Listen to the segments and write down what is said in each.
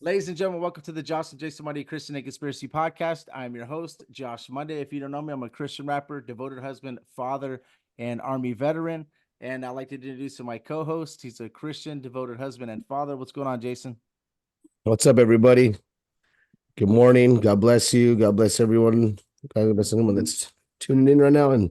Ladies and gentlemen, welcome to the Josh and Jason Monday Christian and Conspiracy Podcast. I'm your host, Josh Monday. If you don't know me, I'm a Christian rapper, devoted husband, father, and Army veteran. And I'd like to introduce my co-host. He's a Christian, devoted husband, and father. What's going on, Jason? What's up, everybody? Good morning. God bless you. God bless everyone. God bless anyone that's tuning in right now. And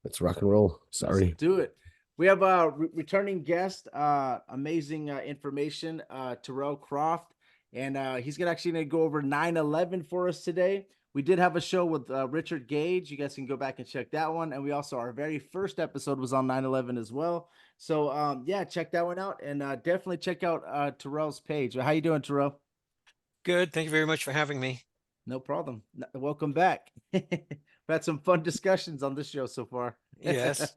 let's rock and roll. Sorry. Let's do it. We have a returning guest, amazing information, Terrell Croft. And he's actually going to go over 9/11 for us today. We did have a show with Richard Gage. You guys can go back and check that one. And we also, our very first episode was on 9/11 as well. So, yeah, check that one out. And definitely check out Terrell's page. How you doing, Terrell? Good. Thank you very much for having me. No problem. Welcome back. We've had some fun discussions on this show so far. Yes.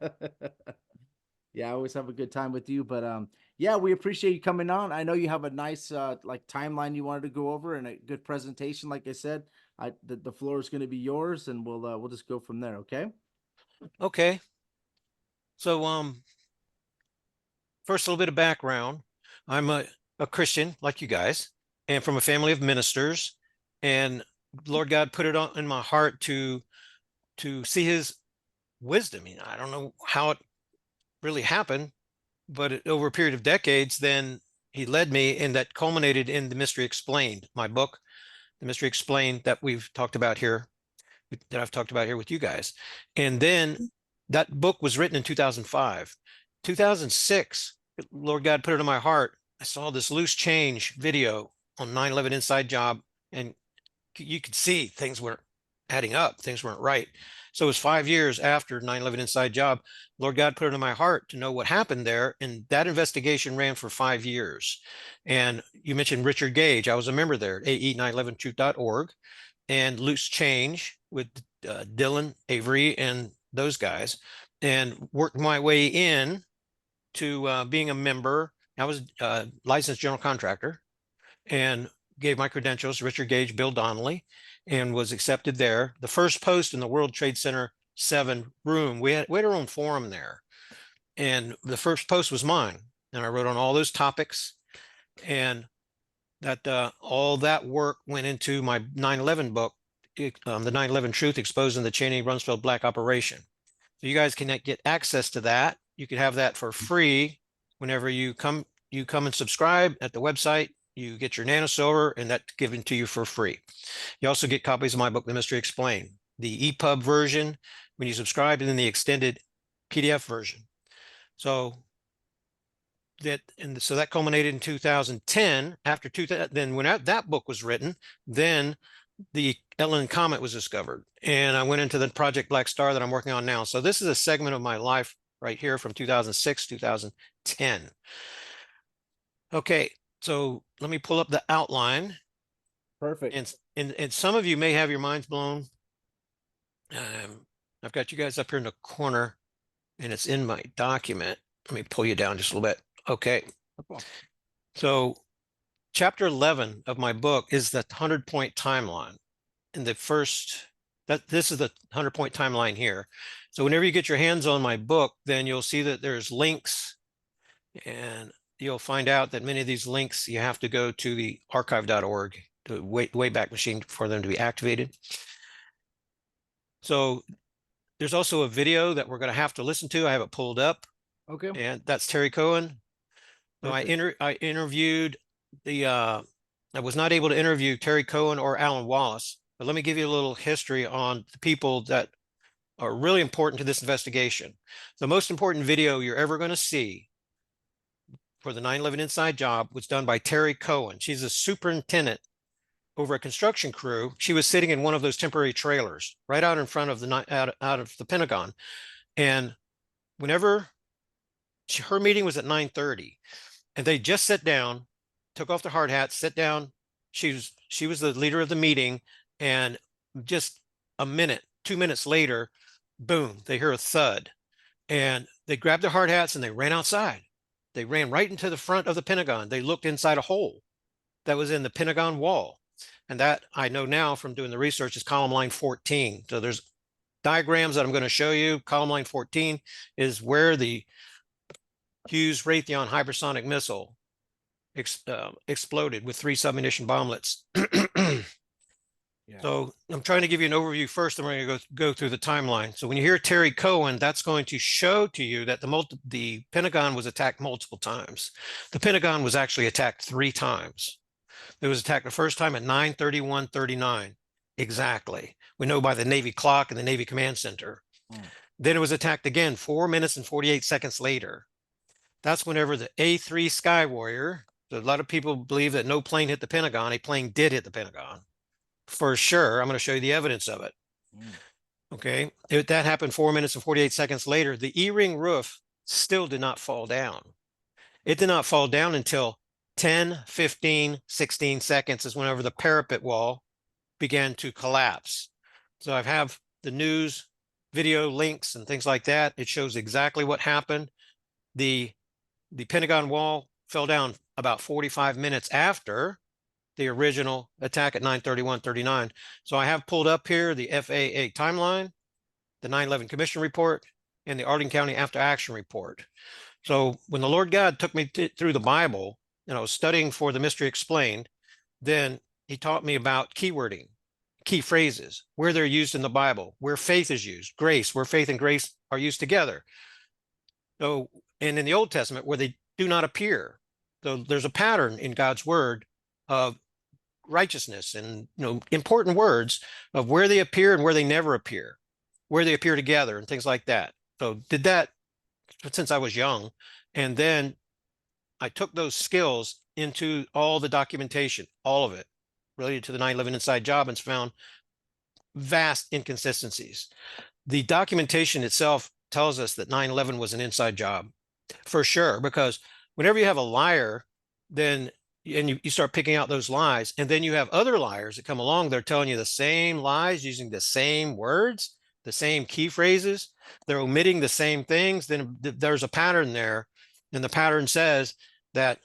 Yeah, I always have a good time with you, but yeah, we appreciate you coming on. I know you have a nice like timeline you wanted to go over and a good presentation. Like I said, the floor is going to be yours, and we'll just go from there. Okay. Okay. So first, a little bit of background. I'm a Christian like you guys, and from a family of ministers, and Lord God put it in my heart to see His wisdom. I don't know how it really happened, but over a period of decades, then He led me, and that culminated in The Mystery Explained, my book, The Mystery Explained, that I've talked about here with you guys. And then that book was written in 2005. 2006, Lord God put it in my heart. I saw this loose change video on 9/11 Inside Job, and you could see things weren't adding up. Things weren't right. So it was 5 years after 9/11 Inside Job. Lord God put it in my heart to know what happened there. And that investigation ran for 5 years. And you mentioned Richard Gage. I was a member there, ae911truth.org, and Loose Change with Dylan, Avery, and those guys, and worked my way in to being a member. I was a licensed general contractor and gave my credentials to Richard Gage, Bill Donnelly, and was accepted there. The first post in the World Trade Center 7 room, we had our own forum there. And the first post was mine. And I wrote on all those topics. And that all that work went into my 9/11 book, the 9/11 Truth Exposing the Cheney Rumsfeld Black Operation. So you guys can get access to that. You can have that for free whenever you come and subscribe at the website. You get your Nano Silver, and that's given to you for free. You also get copies of my book, The Mystery Explained, the EPUB version when you subscribe, and then the extended PDF version. So that culminated in 2010. After 2000, then when that book was written, then the Ellen Comet was discovered, and I went into the Project Black Star that I'm working on now. So this is a segment of my life right here from 2006, 2010. Okay, so let me pull up the outline. Perfect. And some of you may have your minds blown. I've got you guys up here in the corner, and it's in my document. Let me pull you down just a little bit. Okay. So chapter 11 of my book is the 100-point timeline. And this is the 100-point timeline here. So whenever you get your hands on my book, then you'll see that there's links, and you'll find out that many of these links, you have to go to the archive.org, to Wayback Machine, for them to be activated. So there's also a video that we're going to have to listen to. I have it pulled up. Okay. And that's Terry Cohen. So I interviewed I was not able to interview Terry Cohen or Alan Wallace, but let me give you a little history on the people that are really important to this investigation. The most important video you're ever going to see for the 9/11 Inside Job was done by Terry Cohen. She's a superintendent over a construction crew. She was sitting in one of those temporary trailers right out in front of out of the Pentagon. And whenever her meeting was at 9:30, and they just sat down, took off their hard hats, sat down. She was the leader of the meeting, and just a minute, 2 minutes later, boom, they hear a thud, and they grabbed their hard hats and they ran outside. They ran right into the front of the Pentagon. They looked inside a hole that was in the Pentagon wall, and that I know now from doing the research is column line 14. So there's diagrams that I'm going to show you. Column line 14 is where the Hughes Raytheon hypersonic missile exploded with 3 submunition bomblets. Yeah. So I'm trying to give you an overview first, and we're going to go through the timeline. So when you hear Terry Cohen, that's going to show to you that the Pentagon was attacked multiple times. The Pentagon was actually attacked 3 times. It was attacked the first time at 9:31:39 exactly. We know by the Navy clock and the Navy Command Center. Then it was attacked again 4 minutes and 48 seconds later. That's whenever the A3 Sky Warrior, so a lot of people believe that no plane hit the Pentagon. A plane did hit the Pentagon. For sure. I'm going to show you the evidence of it. Okay. That happened 4 minutes and 48 seconds later. The E-ring roof still did not fall down. It did not fall down until 10, 15, 16 seconds is whenever the parapet wall began to collapse. So I have the news video links and things like that. It shows exactly what happened. The Pentagon wall fell down about 45 minutes after the original attack at 9:31:39. So I have pulled up here the FAA timeline, the 9/11 Commission report, and the Arlington County After Action report. So when the Lord God took me through the Bible, and I was studying for the Mystery Explained, then he taught me about keywording, key phrases, where they're used in the Bible, where faith is used, grace, where faith and grace are used together. So, and in the Old Testament, where they do not appear. So there's a pattern in God's word of righteousness and important words of where they appear and where they never appear, where they appear together and things like that. So did that since I was young. And then I took those skills into all the documentation, all of it related to the 9/11 inside job, and found vast inconsistencies. The documentation itself tells us that 9/11 was an inside job for sure, because whenever you have a liar, then and you start picking out those lies, and then you have other liars that come along, they're telling you the same lies using the same words, the same key phrases, they're omitting the same things, then there's a pattern there. And the pattern says that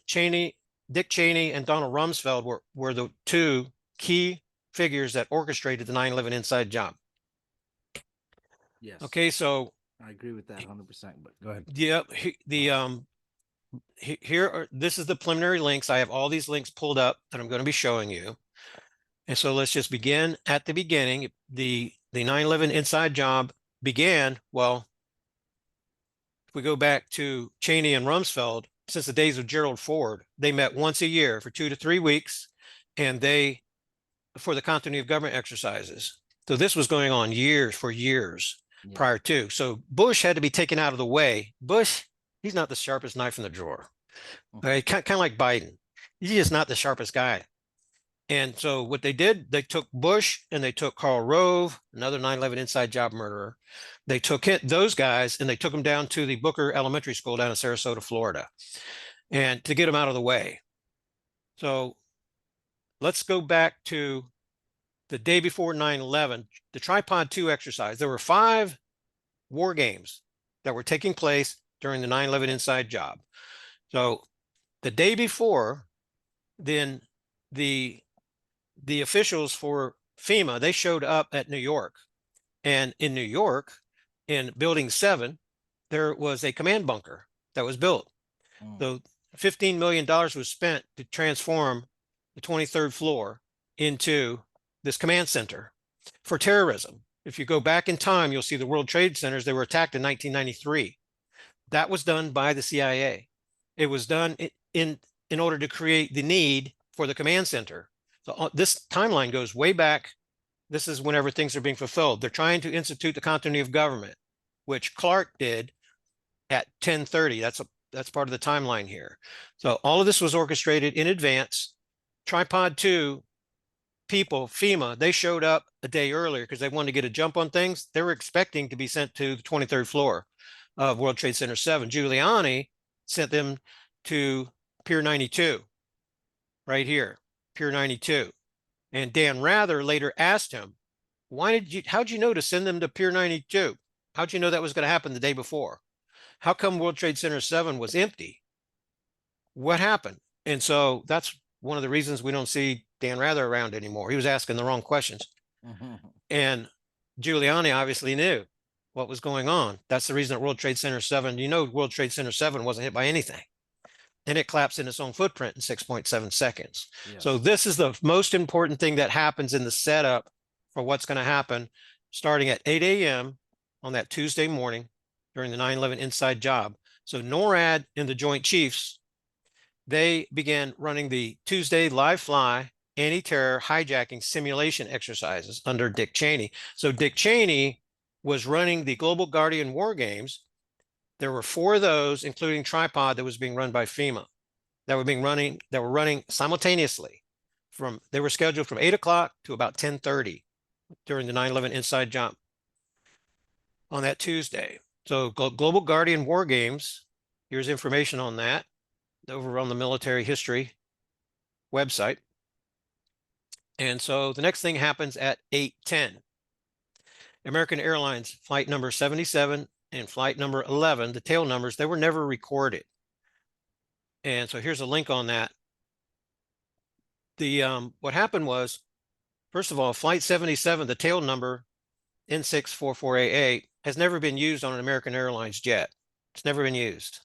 Dick Cheney and Donald Rumsfeld were the 2 key figures that orchestrated the 9/11 inside job. Yes. Okay, so I agree with that 100%, but go ahead. Yeah, this is the preliminary links. I have all these links pulled up that I'm going to be showing you. And so let's just begin at the beginning. The 9/11 inside job began, well, if we go back to Cheney and Rumsfeld, since the days of Gerald Ford, they met once a year for 2 to 3 weeks, and for the continuity of government exercises. So this was going on for years prior to. So Bush had to be taken out of the way. Bush, he's not the sharpest knife in the drawer. Okay, kind of like Biden. He's just not the sharpest guy. And so what they did, they took Bush and they took Karl Rove, another 9/11 inside job murderer. They took those guys and they took them down to the Booker Elementary School down in Sarasota, Florida, and to get them out of the way. So let's go back to the day before 9/11, the Tripod 2 exercise. There were 5 war games that were taking place during the 9/11 inside job. So the day before, then the officials for FEMA, they showed up at New York. And in New York, in Building 7, there was a command bunker that was built. So $15 million was spent to transform the 23rd floor into this command center for terrorism. If you go back in time, you'll see the World Trade Centers, they were attacked in 1993. That was done by the CIA. It was done in order to create the need for the command center. So this timeline goes way back. This is whenever things are being fulfilled. They're trying to institute the continuity of government, which Clark did at 10:30. That's part of the timeline here. So all of this was orchestrated in advance. Tripod 2 people, FEMA, they showed up a day earlier because they wanted to get a jump on things. They were expecting to be sent to the 23rd floor of World Trade Center 7. Giuliani sent them to Pier 92, right here, Pier 92. And Dan Rather later asked him, how'd you know to send them to Pier 92? How'd you know that was going to happen the day before? How come World Trade Center 7 was empty? What happened? And so that's one of the reasons we don't see Dan Rather around anymore. He was asking the wrong questions. And Giuliani obviously knew what was going on. That's the reason that World Trade Center 7, World Trade Center 7 wasn't hit by anything. and it collapsed in its own footprint in 6.7 seconds. Yes. So this is the most important thing that happens in the setup for what's going to happen starting at 8 a.m. on that Tuesday morning during the 9/11 inside job. So NORAD and the Joint Chiefs, they began running the Tuesday live fly anti-terror hijacking simulation exercises under Dick Cheney. So Dick Cheney was running the Global Guardian War Games. There were 4 of those, including Tripod, that was being run by FEMA, that were running simultaneously. They were scheduled from 8 o'clock to about 10:30 during the 9/11 inside jump on that Tuesday. So Global Guardian War Games, here's information on that over on the military history website. And so the next thing happens at 8:10. American Airlines flight number 77 and flight number 11, the tail numbers, they were never recorded. And so here's a link on that. What happened was, first of all, flight 77, the tail number N644AA, has never been used on an American Airlines jet. It's never been used.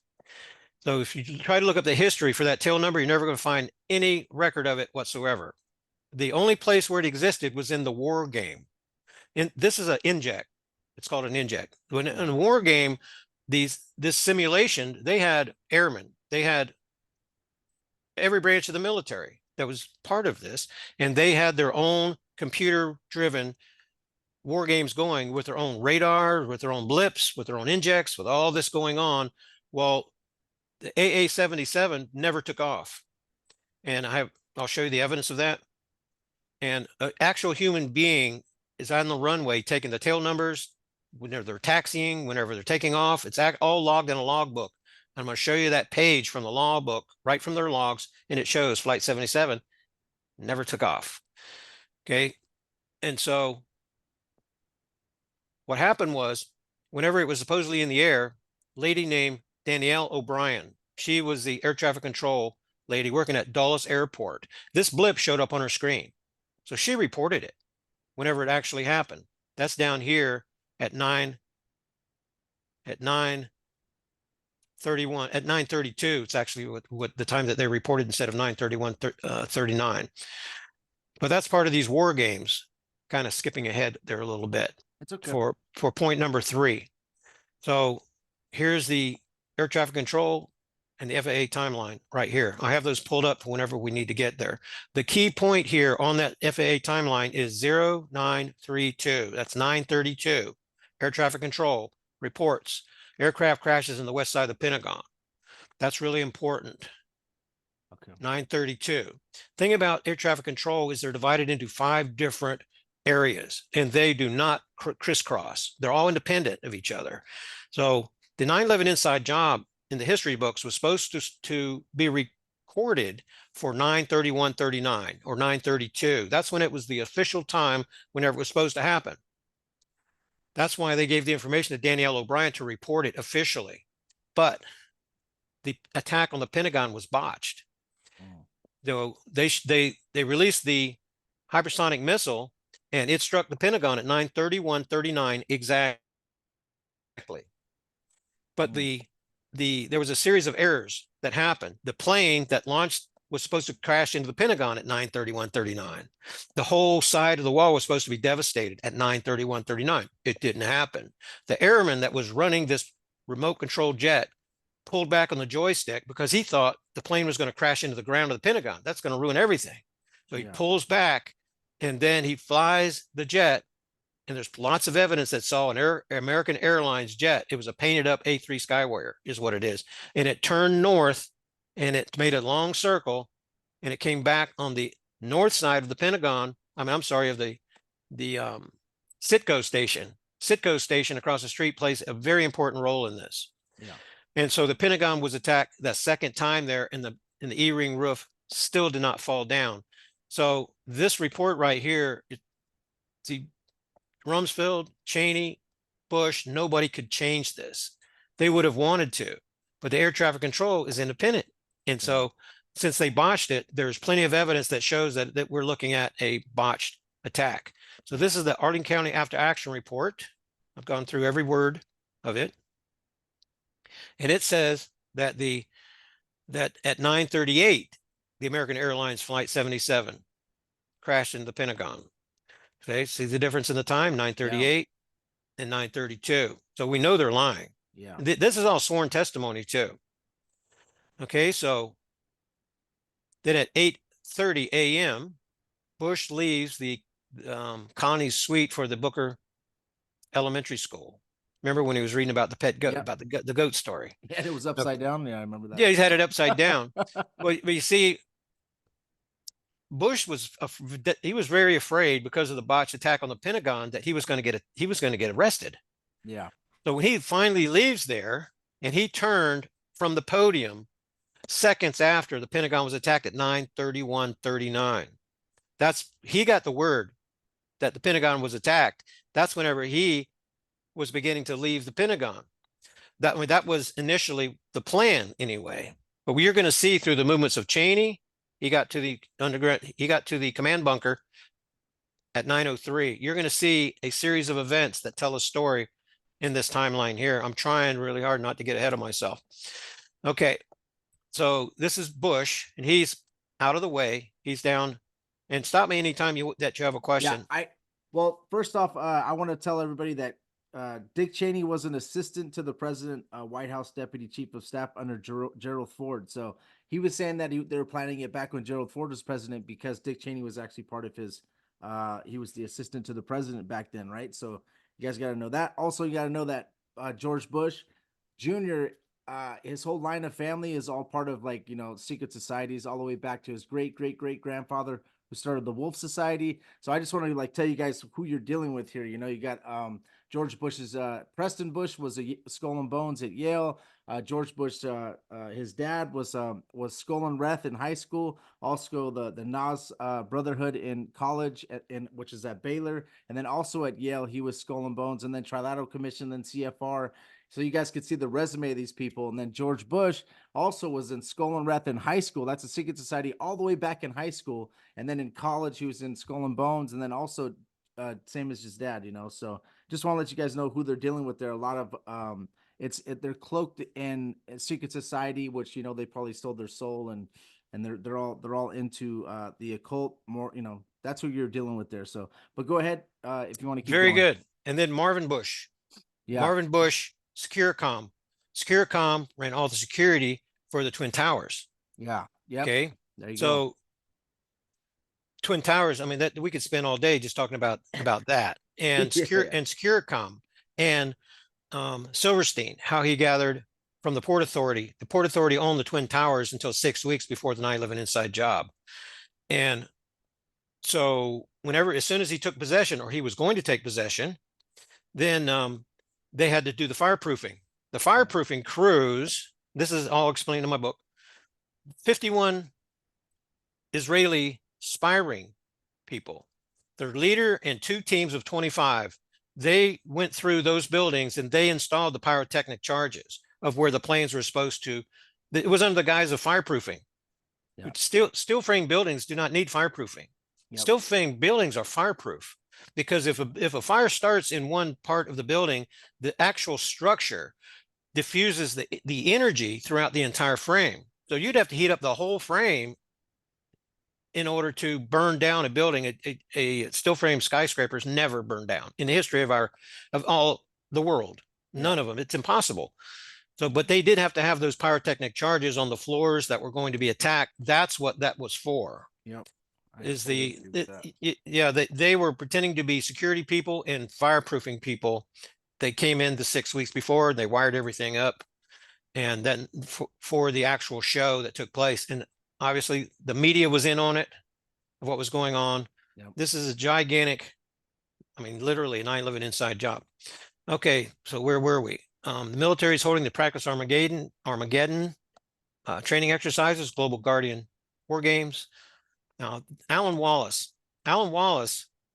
So if you try to look up the history for that tail number, you're never going to find any record of it whatsoever. The only place where it existed was in the war game. This is an inject. It's called an inject. When in a war game, this simulation, they had airmen. They had every branch of the military that was part of this, and they had their own computer-driven war games going with their own radar, with their own blips, with their own injects, with all this going on. Well, the AA-77 never took off. And I'll show you the evidence of that. And an actual human being is on the runway taking the tail numbers whenever they're taxiing, whenever they're taking off. It's all logged in a logbook. I'm going to show you that page from the logbook, right from their logs, and it shows flight 77 never took off. Okay. And so what happened was, whenever it was supposedly in the air, a lady named Danielle O'Brien, she was the air traffic control lady working at Dulles Airport. This blip showed up on her screen. So she reported it whenever it actually happened. That's down here at 9:31, at 9:32. It's actually what the time that they reported instead of 9:31:39. But that's part of these war games, kind of skipping ahead there a little bit. It's okay. For point number 3. So here's the air traffic control and the FAA timeline right here. I have those pulled up for whenever we need to get there. The key point here on that FAA timeline is 0932. That's 9:32. Air traffic control reports aircraft crashes in the west side of the Pentagon. That's really important. Okay. 9:32. Thing about air traffic control is they're divided into 5 different areas, and they do not crisscross. They're all independent of each other. So the 9/11 inside job in the history books was supposed to be recorded for 9/31:39 or 9:32. That's when it was the official time whenever it was supposed to happen. That's why they gave the information to Danielle O'Brien to report it officially. But the attack on the Pentagon was botched. Though they released the hypersonic missile, and it struck the Pentagon at 9:31:39 exactly. But there was a series of errors that happened. The plane that launched was supposed to crash into the Pentagon at 9:31:39. The whole side of the wall was supposed to be devastated at 9:31:39. It didn't happen. The airman that was running this remote control jet pulled back on the joystick because he thought the plane was going to crash into the ground of the Pentagon. That's going to ruin everything. So he pulls back, and then he flies the jet. And there's lots of evidence that saw an American Airlines jet. It was a painted up A3 Skywarrior is what it is. And it turned north, and it made a long circle, and it came back on the north side of the Pentagon. I'm sorry, of the Citgo station. Citgo station across the street plays a very important role in this. Yeah. And so the Pentagon was attacked that second time there, and the E-ring roof still did not fall down. So this report right here, see, Rumsfeld, Cheney, Bush, nobody could change this. They would have wanted to, but the air traffic control is independent. And so since they botched it, there's plenty of evidence that shows that we're looking at a botched attack. So this is the Arlington County After Action Report. I've gone through every word of it. And it says that the that at 9:38, the American Airlines Flight 77 crashed into the Pentagon. Okay, see the difference in the time, 9:38 and 9:32. So we know they're lying. Yeah. This is all sworn testimony too. Okay, so then at 8:30 a.m., Bush leaves the Connie's suite for the Booker Elementary School. Remember when he was reading about the pet goat, about the goat story? Yeah, it was upside down. Yeah, I remember that. Yeah, he's had it upside down. Well, but you see, Bush was very afraid because of the botched attack on the Pentagon that he was going to get arrested. Yeah. So when he finally leaves there, and he turned from the podium seconds after the Pentagon was attacked at 9:31:39. He got the word that the Pentagon was attacked. That's whenever he was beginning to leave the Pentagon. That was initially the plan anyway. But you're going to see through the movements of Cheney, he got to the command bunker at 9:03. You're going to see a series of events that tell a story in this timeline here. I'm trying really hard not to get ahead of myself. Okay. So this is Bush, and he's out of the way. He's down. And stop me anytime that you have a question. Yeah, well, first off, I want to tell everybody that Dick Cheney was an assistant to the president, White House deputy chief of staff under Gerald Ford. So he was saying that they were planning it back when Gerald Ford was president because Dick Cheney was actually part of his. He was the assistant to the president back then, right? So you guys got to know that. Also, you got to know that George Bush Jr. His whole line of family is all part of secret societies all the way back to his great grandfather who started the Wolf Society. So I just want to tell you guys who you're dealing with here. You got George Bush's Preston Bush was a Skull and Bones at Yale. George Bush, his dad was Skull and Wrath in high school. Also the Nas Brotherhood in college, which is at Baylor, and then also at Yale he was Skull and Bones, and then Trilateral Commission, then CFR. So you guys could see the resume of these people. And then George Bush also was in Skull and Wrath in high school. That's a secret society all the way back in high school. And then in college, he was in Skull and Bones. And then also same as his dad, So just want to let you guys know who they're dealing with. There are a lot of they're cloaked in a secret society, which they probably stole their soul, and they're all into the occult. More, that's who you're dealing with there. So, but go ahead if you want to keep Very going. good. And then Marvin Bush. Yeah. Marvin Bush, Securicom. Securicom ran all the security for the Twin Towers. Yeah. Yeah. Okay. There you go. So Twin Towers, I mean, that we could spend all day just talking about that. And Securicom and Silverstein, how he gathered from the Port Authority. The Port Authority owned the Twin Towers until 6 weeks before the 9/11 inside job. And so as soon as he took possession, or he was going to take possession, then they had to do the fireproofing. The fireproofing crews, this is all explained in my book, 51 Israeli spy ring people, their leader and 2 teams of 25, they went through those buildings and they installed the pyrotechnic charges of where the planes were supposed to. It was under the guise of fireproofing. Yep. Steel frame buildings do not need fireproofing. Yep. Steel frame buildings are fireproof. Because if a fire starts in one part of the building, the actual structure diffuses the energy throughout the entire frame. So you'd have to heat up the whole frame in order to burn down a building. A steel frame skyscrapers never burn down in the history of all the world. None of them. It's impossible. So, but they did have to have those pyrotechnic charges on the floors that were going to be attacked. That's what that was for. Yep. They were pretending to be security people and fireproofing people. They came in the 6 weeks before, they wired everything up, and then for the actual show that took place, and obviously the media was in on it, of what was going on. Yep. This is a gigantic, I mean, literally a 9/11 inside job. Okay, so where were we? The military is holding the Practice Armageddon training exercises, Global Guardian War Games. Now, Alan Wallace,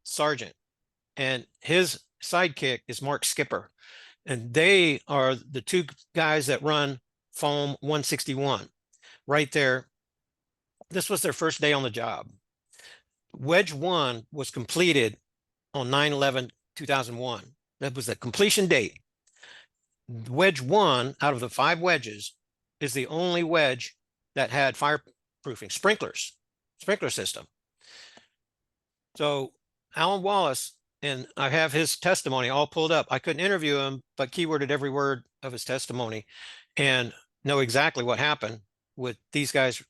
sergeant, and his sidekick is Mark Skipper. And they are the 2 guys that run Foam 161 right there. This was their first day on the job. Wedge 1 was completed on 9/11/2001. That was the completion date. Wedge 1 out of the 5 wedges is the only wedge that had fireproofing sprinkler system. So Alan Wallace, and I have his testimony all pulled up. I couldn't interview him, but keyworded every word of his testimony and know exactly what happened with these guys.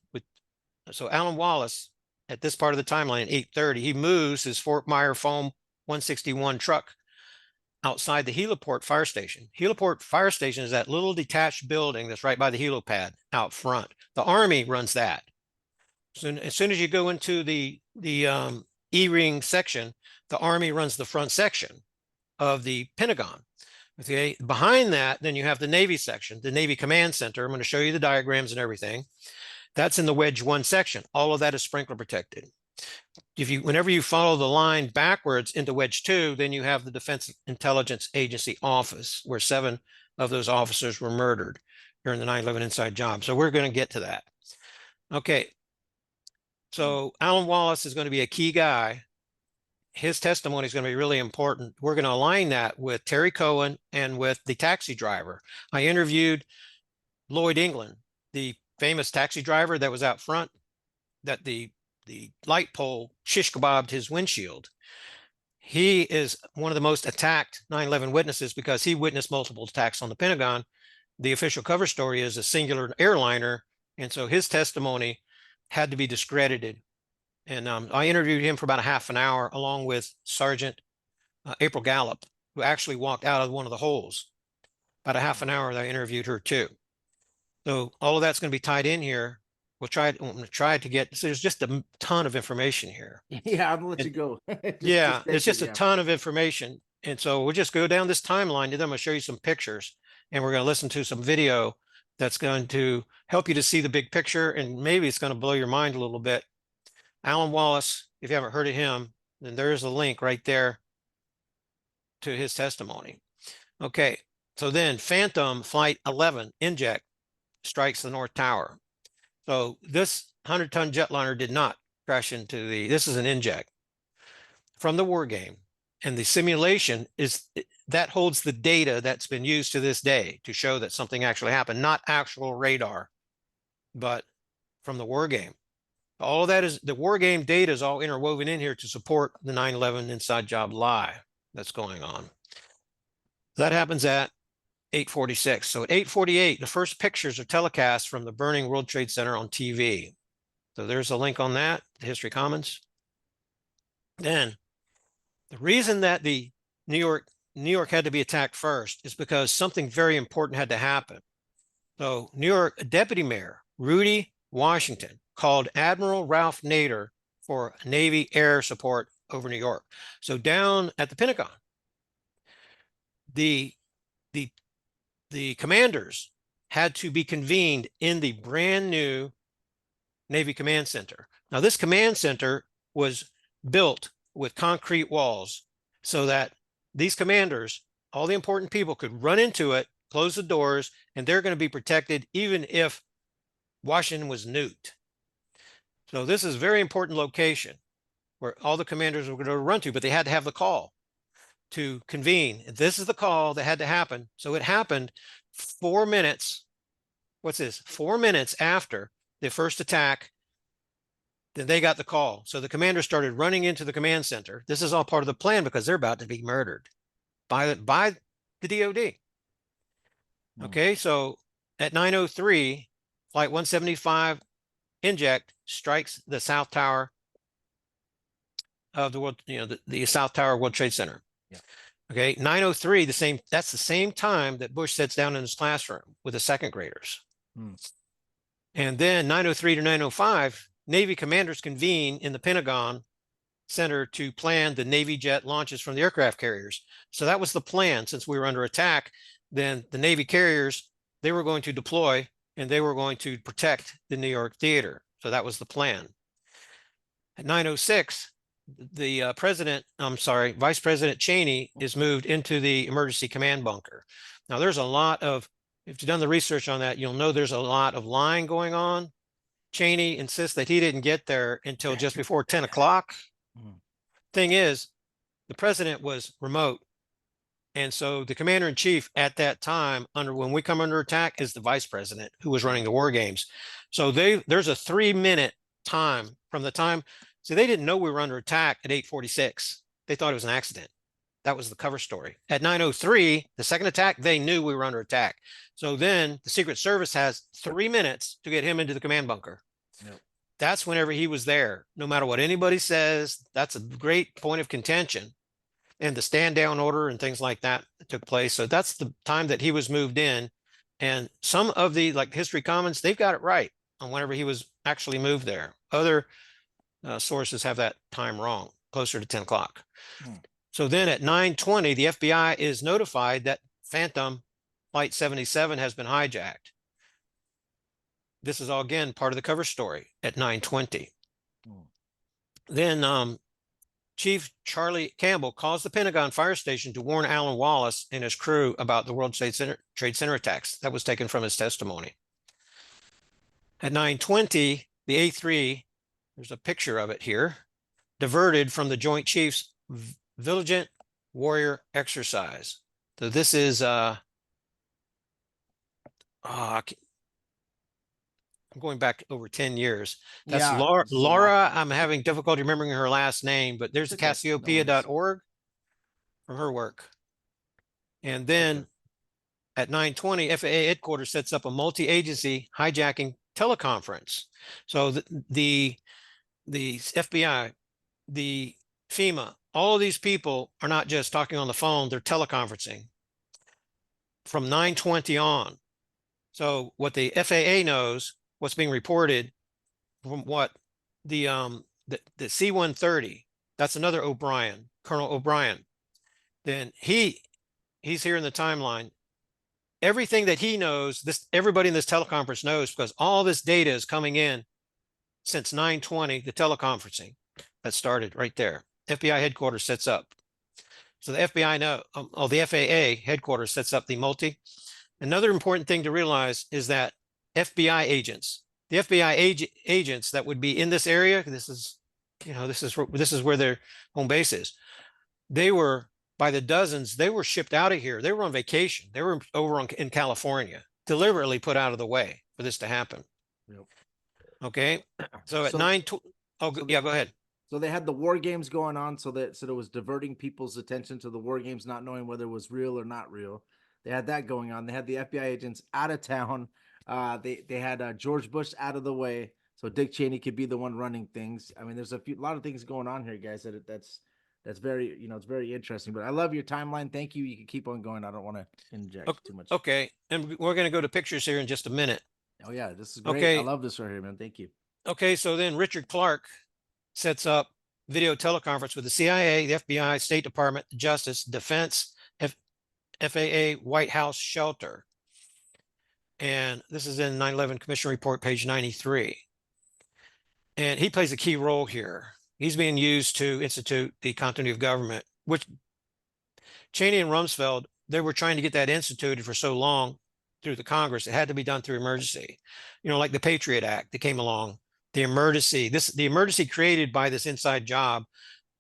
So Alan Wallace, at this part of the timeline at 8:30, he moves his Fort Myer Foam 161 truck outside the heliport fire station. Heliport fire station is that little detached building that's right by the helipad out front. The Army runs that. So as soon as you go into the E-ring section, the Army runs the front section of the Pentagon. Okay, behind that, then you have the Navy section, the Navy Command Center. I'm going to show you the diagrams and everything. That's in the Wedge 1 section. All of that is sprinkler protected. Whenever you follow the line backwards into Wedge 2, then you have the Defense Intelligence Agency office, where 7 of those officers were murdered during the 9/11 inside job. So we're going to get to that. Okay. So Alan Wallace is going to be a key guy. His testimony is going to be really important. We're going to align that with Terry Cohen and with the taxi driver. I interviewed Lloyd England, the famous taxi driver that was out front, that the light pole shish kebabbed his windshield. He is one of the most attacked 9/11 witnesses because he witnessed multiple attacks on the Pentagon. The official cover story is a singular airliner, and so his testimony had to be discredited. And I interviewed him for about a half an hour, along with Sergeant April Gallup, who actually walked out of one of the holes. About a half an hour, I interviewed her too. So all of that's going to be tied in here. I'm going to try to get, so there's just a ton of information here. Yeah, I'm gonna let you go. It's just a ton of information. And so we'll just go down this timeline, and then I'm going to show you some pictures, and we're going to listen to some video that's going to help you to see the big picture, and maybe it's going to blow your mind a little bit. Alan Wallace, if you haven't heard of him, then there's a link right there to his testimony. Okay, so then Phantom Flight 11 inject strikes the North Tower. So this 100-ton jetliner did not crash into this is an inject from the war game. And the simulation that holds the data that's been used to this day to show that something actually happened, not actual radar, but from the war game. All of that is the war game data is all interwoven in here to support the 9/11 inside job lie that's going on. That happens at 8:46. So at 8:48, the first pictures are telecast from the burning World Trade Center on TV. So there's a link on that, the History Commons. Then the reason that the New York had to be attacked first is because something very important had to happen. So New York Deputy Mayor Rudy Washington called Admiral Ralph Nader for Navy air support over New York. So down at the Pentagon, the commanders had to be convened in the brand new Navy Command Center. Now, this command center was built with concrete walls so that these commanders, all the important people, could run into it, close the doors, and they're going to be protected even if Washington was nuked. So this is a very important location where all the commanders were going to run to, but they had to have the call to convene. This is the call that had to happen. So it happened 4 minutes. What's this? 4 minutes after the first attack, then they got the call. So the commanders started running into the command center. This is all part of the plan because they're about to be murdered by the DOD. Okay, so at 9:03, Flight 175 inject strikes the South Tower of the World, the South Tower World Trade Center. Yeah. Okay, 9:03, that's the same time that Bush sits down in his classroom with the second graders. And then 9:03 to 9:05, Navy commanders convene in the Pentagon Center to plan the Navy jet launches from the aircraft carriers. So that was the plan. Since we were under attack, then the Navy carriers, they were going to deploy and they were going to protect the New York theater. So that was the plan. At 9:06, the Vice President Cheney is moved into the emergency command bunker. Now there's a lot of, if you've done the research on that, you'll know there's a lot of lying going on. Cheney insists that he didn't get there until just before 10 o'clock. Thing is, the president was remote. And so the commander in chief at that time, when we come under attack, is the vice president who was running the war games. So there's a 3-minute time from the time. So they didn't know we were under attack at 8:46. They thought it was an accident. That was the cover story. At 9:03, the second attack, they knew we were under attack. So then the Secret Service has 3 minutes to get him into the command bunker. Yep. That's whenever he was there. No matter what anybody says, that's a great point of contention. And the stand down order and things like that took place. So that's the time that he was moved in. And some of the like History Commons, they've got it right on whenever he was actually moved there. Other sources have that time wrong, closer to 10 o'clock. So then at 9:20, the FBI is notified that Phantom Flight 77 has been hijacked. This is all, again, part of the cover story at 9:20. Then Chief Charlie Campbell calls the Pentagon fire station to warn Alan Wallace and his crew about the World Trade Center attacks. That was taken from his testimony. At 9:20, the A3, there's a picture of it here, diverted from the Joint Chiefs Vigilant Warrior exercise. So this is I'm going back over 10 years. That's Yeah, Laura. I'm having difficulty remembering her last name, but there's Cassiopeia.org from her work. And then at 9:20, FAA headquarters sets up a multi-agency hijacking teleconference. So the FBI, the FEMA, all of these people are not just talking on the phone, they're teleconferencing from 9:20 on. So what the FAA knows, what's being reported from what the C-130, that's another O'Brien, Colonel O'Brien. Then he's here in the timeline. Everything that he knows, everybody in this teleconference knows, because all this data is coming in since 9:20, the teleconferencing that started right there. FBI headquarters sets up. So the the FAA headquarters sets up the multi. Another important thing to realize is that FBI agents, the FBI agents that would be in this area, this is where their home base is. They were, by the dozens, they were shipped out of here. They were on vacation. They were over in California, deliberately put out of the way for this to happen. Yep. Okay. So at go ahead. So they had the war games going on, so it was diverting people's attention to the war games, not knowing whether it was real or not real. They had that going on. They had the FBI agents out of town. They had George Bush out of the way, so Dick Cheney could be the one running things. I mean, there's a lot of things going on here, guys. That's very, it's very interesting. But I love your timeline. Thank you. You can keep on going. I don't want to inject too much. Okay, and we're going to go to pictures here in just a minute. Oh yeah, this is great. Okay. I love this right here, man. Thank you. Okay, so then Richard Clark sets up video teleconference with the CIA, the FBI, State Department, Justice, Defense, FAA, White House shelter. And this is in 9/11 Commission Report, page 93. And he plays a key role here. He's being used to institute the continuity of government, which Cheney and Rumsfeld, they were trying to get that instituted for so long through the Congress. It had to be done through emergency. Like the Patriot Act that came along. The emergency created by this inside job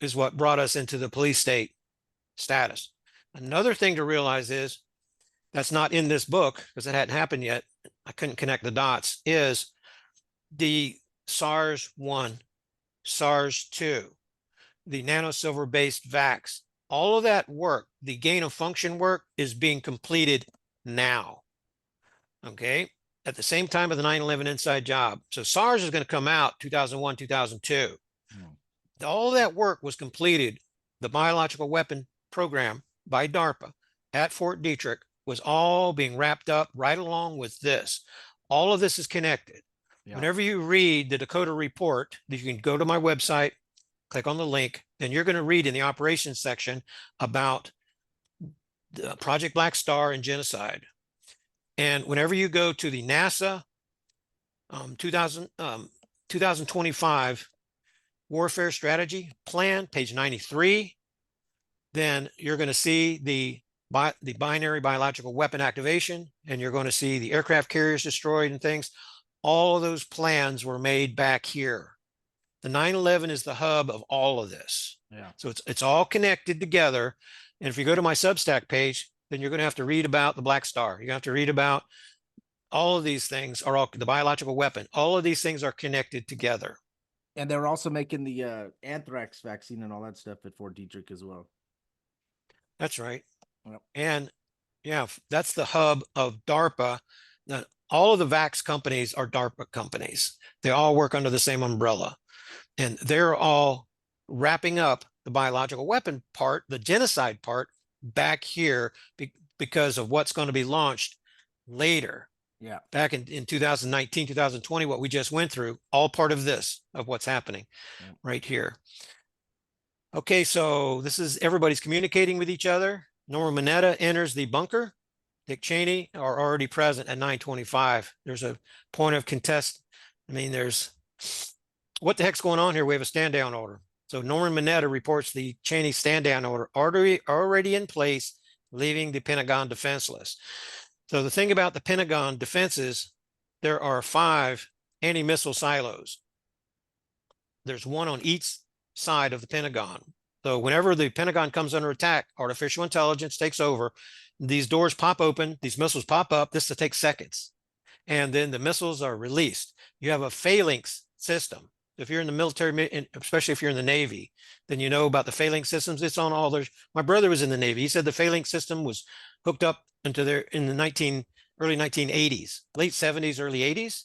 is what brought us into the police state status. Another thing to realize is that's not in this book because it hadn't happened yet. I couldn't connect the dots. Is the SARS-1, SARS-2, the nanosilver based vax, all of that work, the gain of function work is being completed now. Okay. At the same time of the 9/11 inside job. So SARS is going to come out 2001, 2002. All that work was completed. The biological weapon program by DARPA at Fort Detrick was all being wrapped up right along with this. All of this is connected. Yeah. Whenever you read the Dakota report, you can go to my website, click on the link, then you're going to read in the operations section about the Project Black Star and genocide. And whenever you go to the NASA 2025 Warfare Strategy Plan, page 93, then you're going to see the binary biological weapon activation, and you're going to see the aircraft carriers destroyed and things. All of those plans were made back here. The 9/11 is the hub of all of this. Yeah. So it's all connected together. And if you go to my Substack page, then you're going to have to read about the Black Star. You're going to have to read about all of these things are all the biological weapon. All of these things are connected together. And they're also making the anthrax vaccine and all that stuff at Fort Detrick as well. That's right. Yep. And yeah, that's the hub of DARPA. Now, all of the vax companies are DARPA companies. They all work under the same umbrella. And they're all wrapping up the biological weapon part, the genocide part, back here because of what's going to be launched later. Yeah. Back in 2019, 2020, what we just went through, all part of this, of what's happening right here. Okay, so this is everybody's communicating with each other. Norman Mineta enters the bunker. Dick Cheney are already present at 9:25. There's a point of contest. I mean, there's what the heck's going on here? We have a stand down order. So Norman Mineta reports the Cheney stand down order already in place, leaving the Pentagon defenseless. So the thing about the Pentagon defenses, there are 5 anti-missile silos. There's one on each side of the Pentagon. So whenever the Pentagon comes under attack, artificial intelligence takes over. These doors pop open, these missiles pop up. This will take seconds. And then the missiles are released. You have a phalanx system. If you're in the military, especially if you're in the Navy, then you know about the phalanx systems. It's on all those. My brother was in the Navy. He said the phalanx system was hooked up into there in the early 1980s, late 70s, early 80s.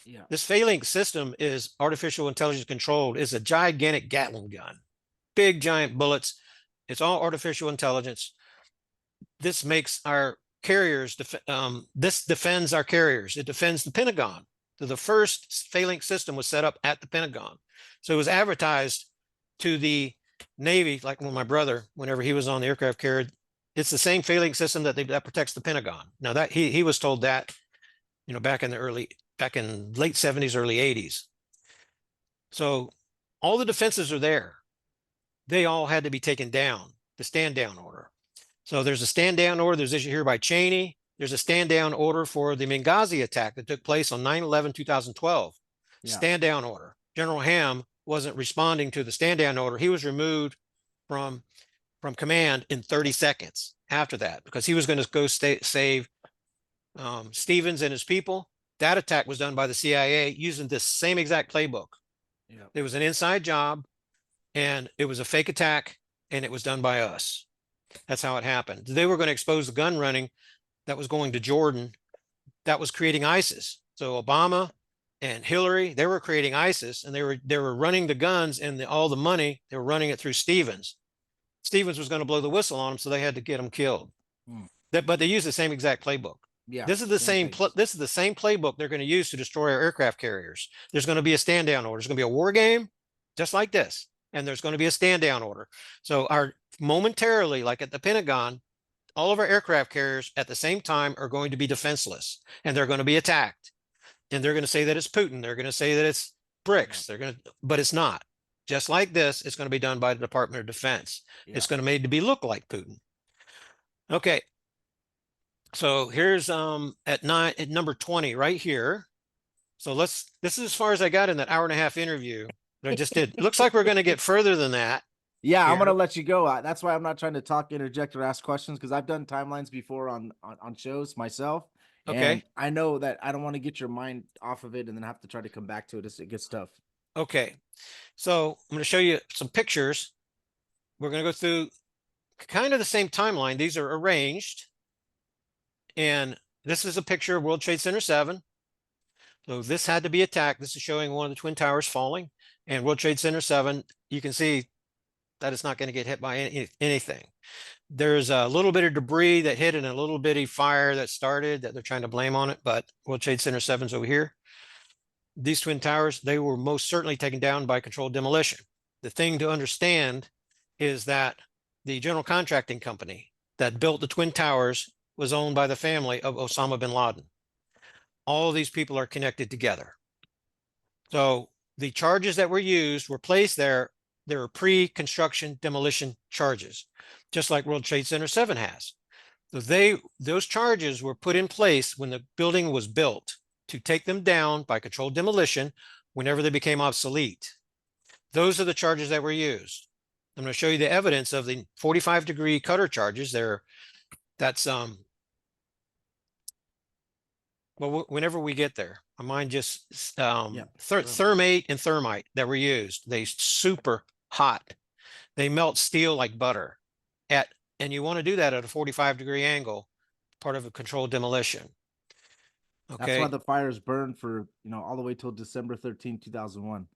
Yeah. This phalanx system is artificial intelligence controlled. It's a gigantic Gatling gun, big giant bullets. It's all artificial intelligence. This makes our carriers, this defends our carriers. It defends the Pentagon. So the first phalanx system was set up at the Pentagon. So it was advertised to the Navy, like when my brother, whenever he was on the aircraft carrier, it's the same phalanx system that protects the Pentagon. Now that he was told that, back in late 70s, early 80s. So all the defenses are there. They all had to be taken down, the stand down order. So there's a stand down order that was issued here by Cheney. There's a stand down order for the Benghazi attack that took place on 9/11/2012. Yeah. Stand down order. General Ham wasn't responding to the stand down order. He was removed from command in 30 seconds after that because he was going to go save Stevens and his people. That attack was done by the CIA using this same exact playbook. Yeah. It was an inside job and it was a fake attack and it was done by us. That's how it happened. They were going to expose the gun running that was going to Jordan that was creating ISIS. So Obama and Hillary, they were creating ISIS and they were running the guns and all the money, they were running it through Stevens. Stevens was going to blow the whistle on them, so they had to get him killed. But they used the same exact playbook. Yeah. This is the same playbook they're going to use to destroy our aircraft carriers. There's going to be a stand down order. There's going to be a war game just like this. And there's going to be a stand down order. So momentarily, like at the Pentagon, all of our aircraft carriers at the same time are going to be defenseless and they're going to be attacked. And they're going to say that it's Putin. They're going to say that it's BRICS. But it's not. Just like this, it's going to be done by the Department of Defense. Yeah. It's going to made to be look like Putin. Okay. So here's at number 20 right here. So this is as far as I got in that hour-and-a-half interview that I just did. It looks like we're going to get further than that. Yeah, here. I'm going to let you go. That's why I'm not trying to talk, interject, or ask questions because I've done timelines before on shows myself. Okay. And I know that I don't want to get your mind off of it and then have to try to come back to it. It gets tough. Okay. So I'm going to show you some pictures. We're going to go through kind of the same timeline. These are arranged. And this is a picture of World Trade Center 7. So this had to be attacked. This is showing one of the Twin Towers falling. And World Trade Center 7, you can see that it's not going to get hit by anything. There's a little bit of debris that hit and a little bitty fire that started that they're trying to blame on it. But World Trade Center 7's over here. These Twin Towers, they were most certainly taken down by controlled demolition. The thing to understand is that the general contracting company that built the Twin Towers was owned by the family of Osama bin Laden. All of these people are connected together. So the charges that were used were placed there. There were pre-construction demolition charges, just like World Trade Center 7 has. So those charges were put in place when the building was built to take them down by controlled demolition whenever they became obsolete. Those are the charges that were used. I'm going to show you the evidence of the 45-degree cutter charges there. That's Well, whenever we get there, my mind just Yeah. thermate and thermite that were used. They super hot. They melt steel like butter and you want to do that at a 45-degree angle, part of a controlled demolition. That's why Okay. the fires burned for, all the way till December 13th, 2001,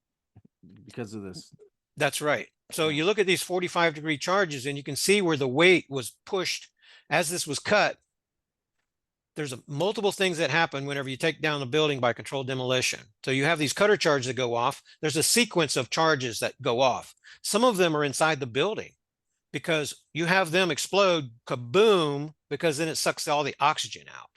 because of this. That's right. So Yeah. you look at these 45-degree charges and you can see where the weight was pushed as this was cut. There's multiple things that happen whenever you take down a building by controlled demolition. So you have these cutter charges that go off. There's a sequence of charges that go off. Some of them are inside the building because you have them explode, kaboom, because then it sucks all the oxygen out.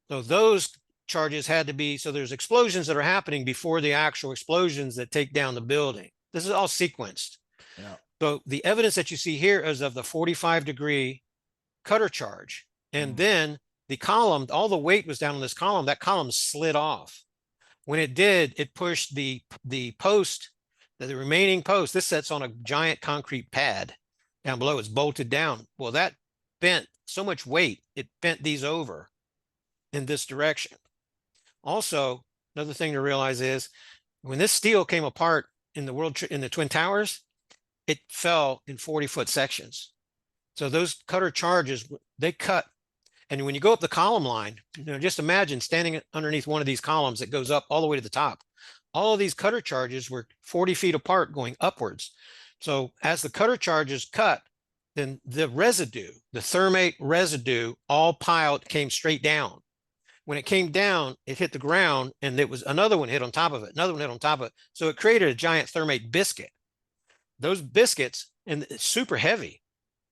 So those charges had to be, so there's explosions that are happening before the actual explosions that take down the building. This is all sequenced. Yeah. So the evidence that you see here is of the 45-degree cutter charge. And then the column, all the weight was down on this column. That column slid off. When it did, it pushed the post, the remaining post. This sits on a giant concrete pad down below. It's bolted down. Well, that bent so much weight, it bent these over in this direction. Also, another thing to realize is when this steel came apart in the Twin Towers, it fell in 40-foot sections. So those cutter charges, they cut. And when you go up the column line, just imagine standing underneath one of these columns that goes up all the way to the top. All of these cutter charges were 40 feet apart going upwards. So as the cutter charges cut, then the residue, the thermate residue, all piled, came straight down. When it came down, it hit the ground and it was another one hit on top of it, another one hit on top of it. So it created a giant thermate biscuit. Those biscuits, and it's super heavy.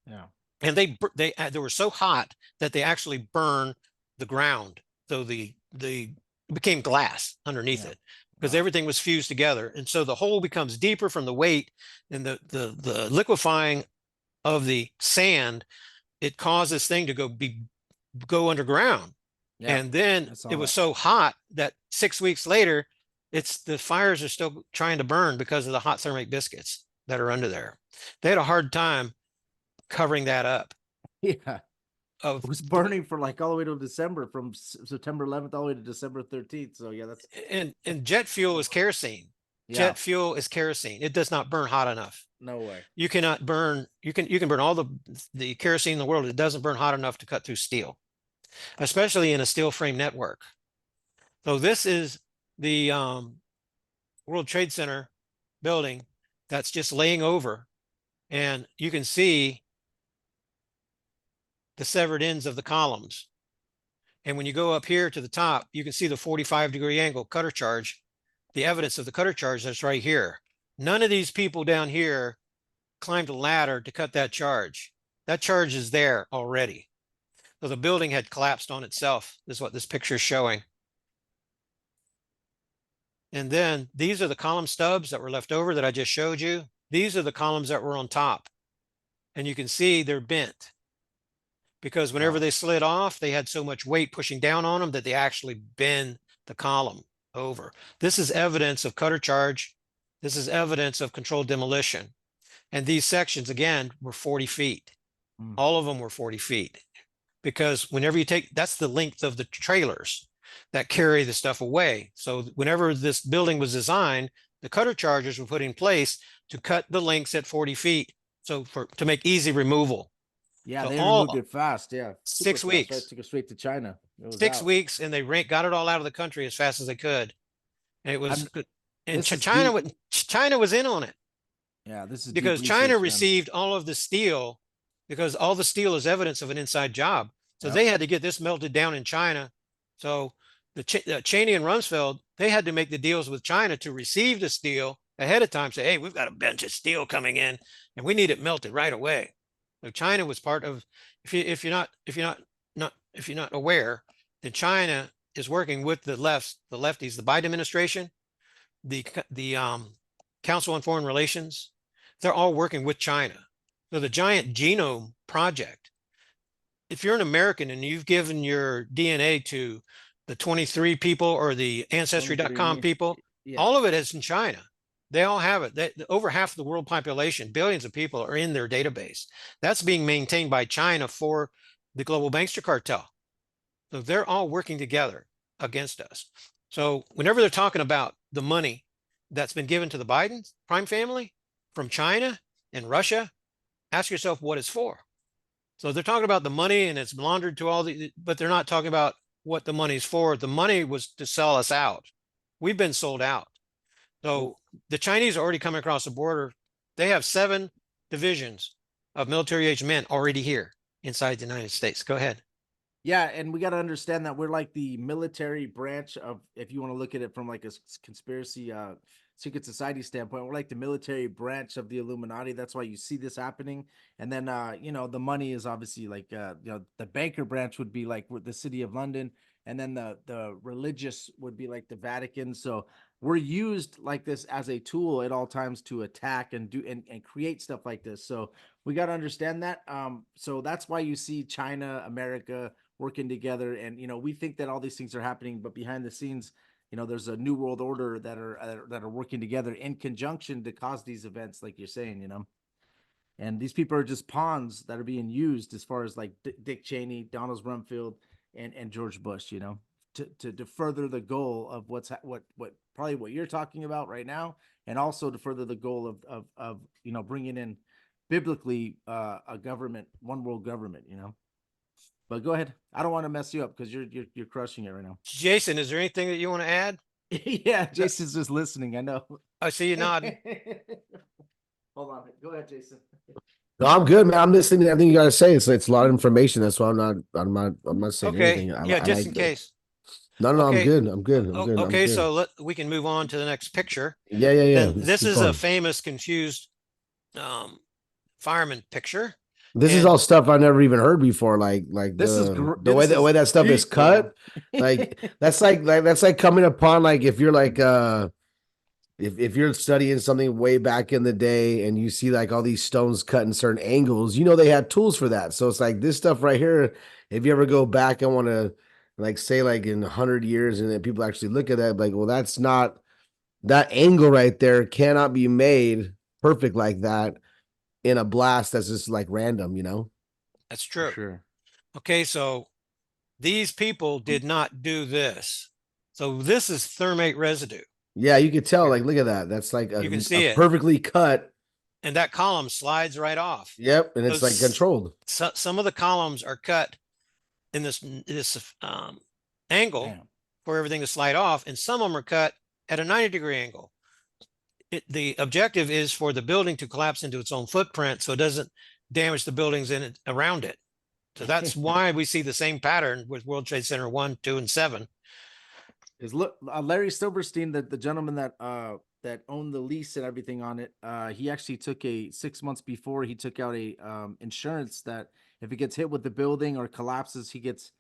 Yeah. And they were so hot that they actually burned the ground. So it became glass underneath it because everything was fused together. And so the hole becomes deeper from the weight and the liquefying of the sand. It caused this thing to go underground. Yeah, and then it was so hot that 6 weeks later, the fires are still trying to burn because of the hot thermate biscuits that are under there. They had a hard time covering that up. Yeah. It was burning for like all the way to December, from September 11th all the way to December 13th. So yeah, that's and jet fuel is kerosene. Yeah. Jet fuel is kerosene. It does not burn hot enough. No way. You cannot burn. You can burn all the kerosene in the world. It doesn't burn hot enough to cut through steel, especially in a steel frame network. So this is the World Trade Center building that's just laying over, and you can see the severed ends of the columns. And when you go up here to the top, you can see the 45-degree angle cutter charge, the evidence of the cutter charge that's right here. None of these people down here climbed a ladder to cut that charge. That charge is there already. So the building had collapsed on itself. This is what this picture is showing. And then these are the column stubs that were left over that I just showed you. These are the columns that were on top. And you can see they're bent because whenever they slid off, they had so much weight pushing down on them that they actually bend the column over. This is evidence of cutter charge. This is evidence of controlled demolition. And these sections, again, were 40 feet. All of them were 40 feet. Because whenever you that's the length of the trailers that carry the stuff away. So whenever this building was designed, the cutter charges were put in place to cut the lengths at 40 feet. So to make easy removal. Yeah, so they removed it fast. Yeah. 6 weeks. Right? Took it straight to China. 6 weeks, and they got it all out of the country as fast as they could. And it was good. And China was in on it. Yeah, this is because China received all of the steel, because all the steel is evidence of an inside job. So they had to get this melted down in China. So the Cheney and Rumsfeld, they had to make the deals with China to receive the steel ahead of time. Say, hey, we've got a bunch of steel coming in, and we need it melted right away. So China was part of. If you're not aware, then China is working with the lefties, the Biden administration, the Council on Foreign Relations. They're all working with China. So the giant genome project. If you're an American and you've given your DNA to the 23 people or the Ancestry.com people, all of it is in China. They all have it. Over half of the world population, billions of people, are in their database. That's being maintained by China for the global bankster cartel. So they're all working together. against us. So whenever they're talking about the money that's been given to the Biden crime family from China and Russia, ask yourself what it's for. So they're talking about the money and it's laundered to all the, but they're not talking about what the money's for. The money was to sell us out. We've been sold out. So the Chinese are already coming across the border. They have 7 divisions of military-aged men already here inside the United States. Go ahead. Yeah, and we got to understand that we're like the military branch of, if you want to look at it from like a conspiracy secret society standpoint, we're like the military branch of the Illuminati. That's why you see this happening. And then you know, the money is obviously like you know, the banker branch would be like with the city of London, and then the religious would be like the Vatican. So we're used like this as a tool at all times to attack and do and create stuff like this. So we got to understand that. So that's why you see China, America working together. And, you know, we think that all these things are happening, but behind the scenes, you know, there's a new world order that are working together in conjunction to cause these events, like you're saying, you know. And these people are just pawns that are being used as far as like Dick Cheney, Donald Rumsfeld, and George Bush, you know, to further the goal of what probably what you're talking about right now, and also to further the goal of you know, bringing in biblically a government, one world government, you know. But go ahead. I don't want to mess you up because you're crushing it right now. Jason, is there anything that you want to add? Yeah, Jason's just listening. I know. I see you nodding. Hold on. Go ahead, Jason. No, I'm good, man. I'm listening to everything you gotta say. It's a lot of information. That's why I'm not saying Okay. anything. Yeah, I just like in the- case. No, no, Okay. I'm good. I'm good. I'm Oh, good. I'm okay, good. so we can move on to the next picture. Yeah. And Let's this keep is going. a famous confused fireman picture. This is and- all stuff I never even heard before. Like This is the way that stuff is cut. Like that's like coming upon, like, if you're like if you're studying something way back in the day and you see like all these stones cut in certain angles, you know, they had tools for that. So it's like this stuff right here. If you ever go back and want to like say like in 100 years and then people actually look at that, like, well, that's not, that angle right there cannot be made perfect like that in a blast that's just like random, you know? That's true. Sure. Okay, so these people did not do this. So this is thermate residue. Yeah, you could tell, like, look at that. That's like You can see it. perfectly cut. And that column slides right off. Yep, and it's So like controlled. So, some of the columns are cut in this angle Damn. for everything to slide off, and some of them are cut at a 90-degree angle. The objective is for the building to collapse into its own footprint so it doesn't damage the buildings in it around it. So that's why we see the same pattern with World Trade Center 1, 2, and 7. Is look, Larry Silverstein, the gentleman that owned the lease and everything on it, he actually took 6 months before, he took out a insurance that if it gets hit with the building or collapses, he gets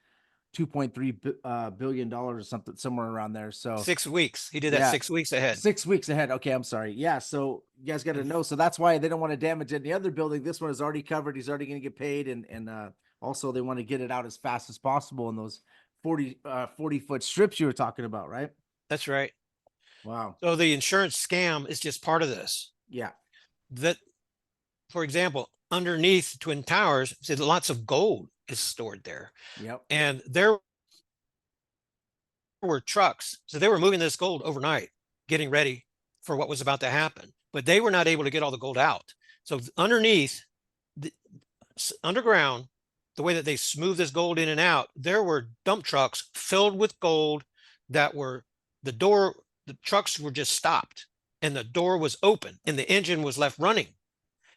$2.3 billion or something, somewhere around there. So 6 weeks. He did that Yeah. 6 weeks ahead. 6 weeks ahead. Okay, I'm sorry. Yeah, so you guys got to know. So that's why they don't want to damage any other building. This one is already covered. He's already going to get paid, and also they want to get it out as fast as possible in those 40-foot strips you were talking about, right? That's right. Wow. So the insurance scam is just part of this. Yeah. That, for example, underneath Twin Towers, said lots of gold is stored there. Yep. And there were trucks. So they were moving this gold overnight, getting ready for what was about to happen. But they were not able to get all the gold out. So underneath, underground, the way that they smooth this gold in and out, there were dump trucks filled with gold that were, the trucks were just stopped and the door was open and the engine was left running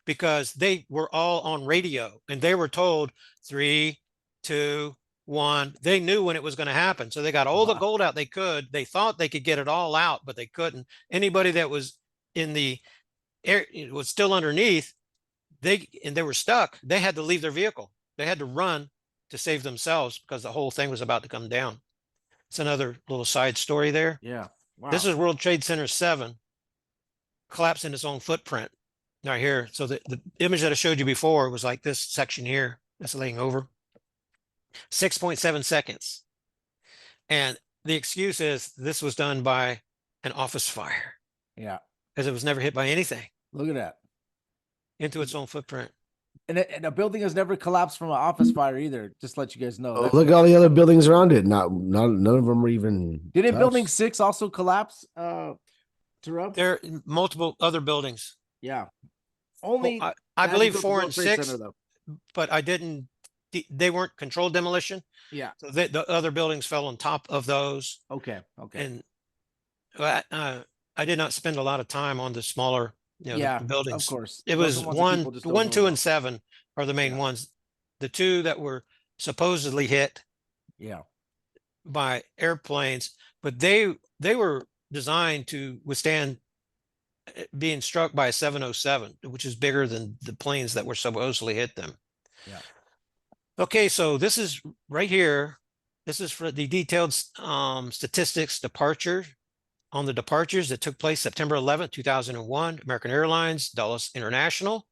because they were all on radio and they were told 3, 2, 1. They knew when it was going to happen. So they got all the gold out they could. They thought they could get it all out, but they couldn't. Anybody that was in the air, it was still underneath, they were stuck. They had to leave their vehicle. They had to run to save themselves because the whole thing was about to come down. It's another little side story there. Yeah. Wow. This is World Trade Center 7 collapsing its own footprint right here. So the image that I showed you before was like this section here that's laying over. 6.7 seconds. And the excuse is this was done by an office fire. Yeah. Because it was never hit by anything Look at that. into its own footprint. And a building has never collapsed from an office fire either. Just to let you guys know. Oh, look at all the other buildings around it. None of them are even. Didn't touched. Building 6 also collapse? Terrell? There are multiple other buildings. Yeah. Well, Only I that believe is the 4 World and Trade 6, Center, though. but I didn't. They weren't controlled demolition. Yeah. So the other buildings fell on top of those. Okay. Okay. And I did not spend a lot of time on the smaller, Yeah, the buildings. of course. It Those was are the ones that people just don't 1, know 2, and about. 7 are the main Yeah. ones. The 2 that were supposedly hit Yeah. by airplanes, but they were designed to withstand being struck by a 707, which is bigger than the planes that were supposedly hit them. Yeah. Okay, so this is right here. This is for the detailed statistics departure on the departures that took place September 11th, 2001, American Airlines, Dulles International.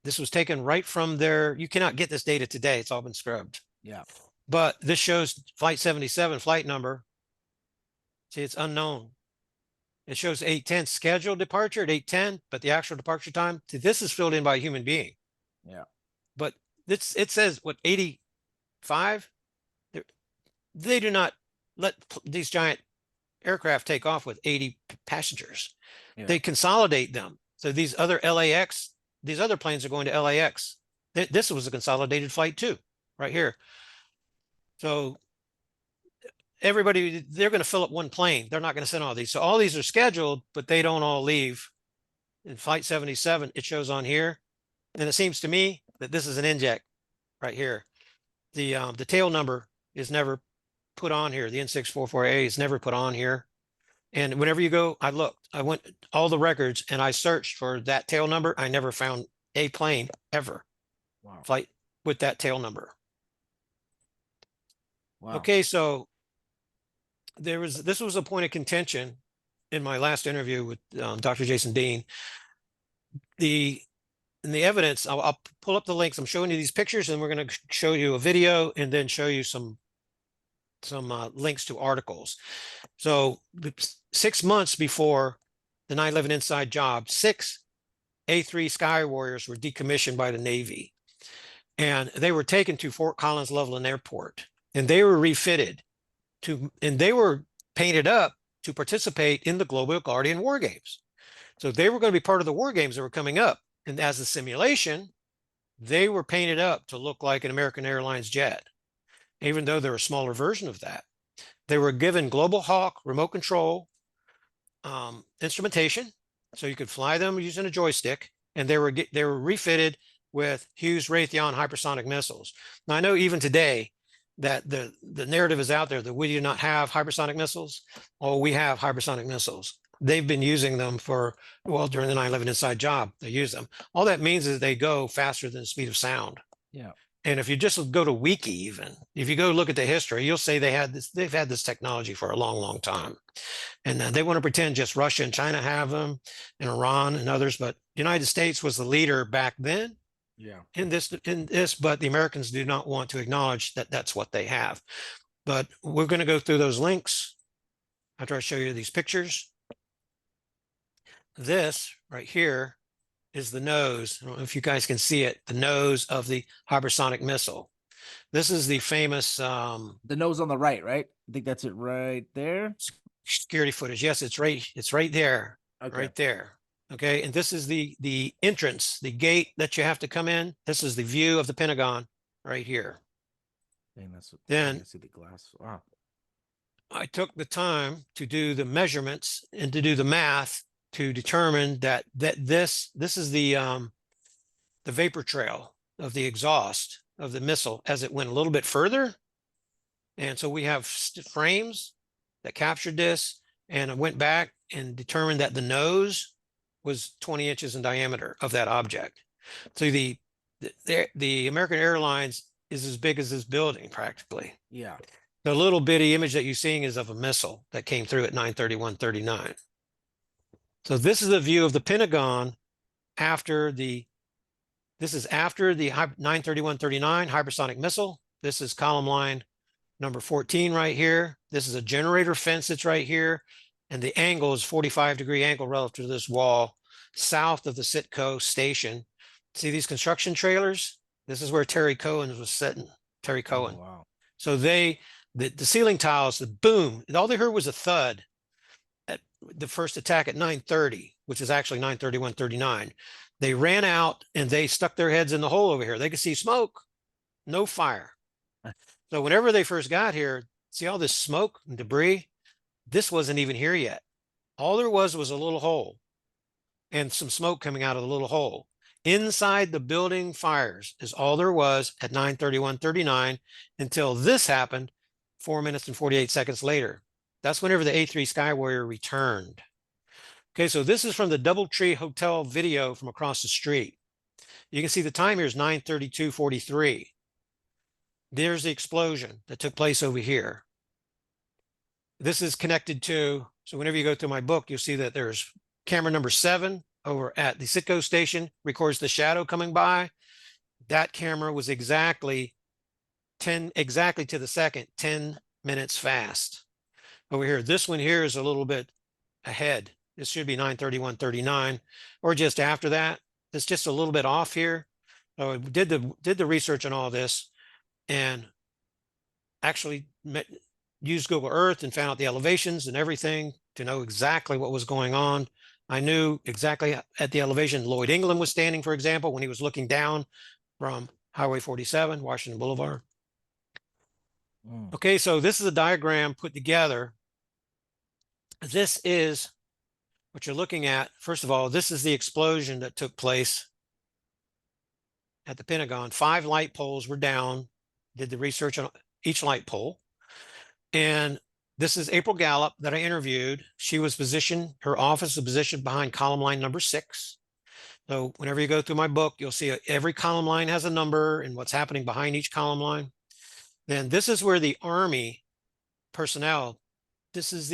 This was taken right from their, you cannot get this data today. It's all been scrubbed. Yeah. But this shows Flight 77 flight number. See, it's unknown. It shows 8:10 scheduled departure at 8:10, but the actual departure time, this is filled in by a human being. Yeah. But it says, what, 85? They do not let these giant aircraft take off with 80 passengers. Yeah. They consolidate them. So these other planes are going to LAX. This was a consolidated flight too, right here. So everybody, they're going to fill up one plane. They're not going to send all these. So all these are scheduled, but they don't all leave. In Flight 77, it shows on here. And it seems to me that this is an inject right here. The tail number is never put on here. The N644A is never put on here. And whenever you go, I went all the records and I searched for that tail number. I never found a plane ever flight with that tail number. Wow. Okay, so this was a point of contention in my last interview with Dr. Jason Dean. In the evidence, I'll pull up the links. I'm showing you these pictures, and we're going to show you a video and then show you some links to articles. So 6 months before the 9/11 inside job, 6 A3 Sky Warriors were decommissioned by the Navy, and they were taken to Fort Collins Loveland Airport, and they were refitted and they were painted up to participate in the Global Guardian War Games. So they were going to be part of the war games that were coming up. And as a simulation, they were painted up to look like an American Airlines jet, even though they're a smaller version of that. They were given Global Hawk remote control instrumentation, so you could fly them using a joystick, and they were refitted with Hughes Raytheon hypersonic missiles. Now, I know even today that the narrative is out there that we do not have hypersonic missiles. Oh, we have hypersonic missiles. They've been using them during the 9/11 inside job, they use them. All that means is they go faster than the speed of sound. Yeah. And if you just go to Wiki, even if you go look at the history, you'll say they've had this technology for a long, long time. And they want to pretend just Russia and China have them, and Iran and others, but the United States was the leader back then. Yeah. In this, but the Americans do not want to acknowledge that that's what they have. But we're going to go through those links after I show you these pictures. This right here is the nose. I don't know if you guys can see it, the nose of the hypersonic missile. This is the famous the nose on the right, right? I think that's it right there. Security footage. Yes, it's right there. Okay. Right there. Okay, and this is the entrance, the gate that you have to come in. This is the view of the Pentagon right here. Dang, that's what, Then I see the glass. Wow. I took the time to do the measurements and to do the math to determine that this is the vapor trail of the exhaust of the missile as it went a little bit further. And so we have frames that captured this, and I went back and determined that the nose was 20 inches in diameter of that object. So the American Airlines is as big as this building practically. Yeah. The little bitty image that you're seeing is of a missile that came through at 9/31/39. So this is a view of the Pentagon this is after the 9/31/39 hypersonic missile. This is column line number 14 right here. This is a generator fence that's right here. And the angle is 45-degree angle relative to this wall south of the Sitco station. See these construction trailers? This is where Terry Cohen was sitting. Terry Cohen. Oh, wow. So the ceiling tiles, the boom, all they heard was a thud at the first attack at 9:30, which is actually 9:31:39. They ran out and they stuck their heads in the hole over here. They could see smoke, no fire. So whenever they first got here, see all this smoke and debris? This wasn't even here yet. All there was a little hole and some smoke coming out of the little hole. Inside the building fires is all there was at 9:31:39 until this happened 4 minutes and 48 seconds later. That's whenever the A3 Sky Warrior returned. Okay, so this is from the DoubleTree Hotel video from across the street. You can see the time here is 9:32:43. There's the explosion that took place over here. This is connected to, so whenever you go through my book, you'll see that there's camera number 7 over at the Sitco station, records the shadow coming by. That camera was exactly to the second, 10 minutes fast. Over here, this one here is a little bit ahead. This should be 9:31:39 or just after that. It's just a little bit off here. So I did the research on all this and actually used Google Earth and found out the elevations and everything to know exactly what was going on. I knew exactly at the elevation Lloyd England was standing, for example, when he was looking down from Highway 47, Washington Boulevard. Okay, so this is a diagram put together. This is what you're looking at. First of all, this is the explosion that took place at the Pentagon. 5 light poles were down, did the research on each light pole. And this is April Gallup that I interviewed. She was positioned, her office was positioned behind column line number 6. So whenever you go through my book, you'll see every column line has a number and what's happening behind each column line. Then this is where the Army personnel, this is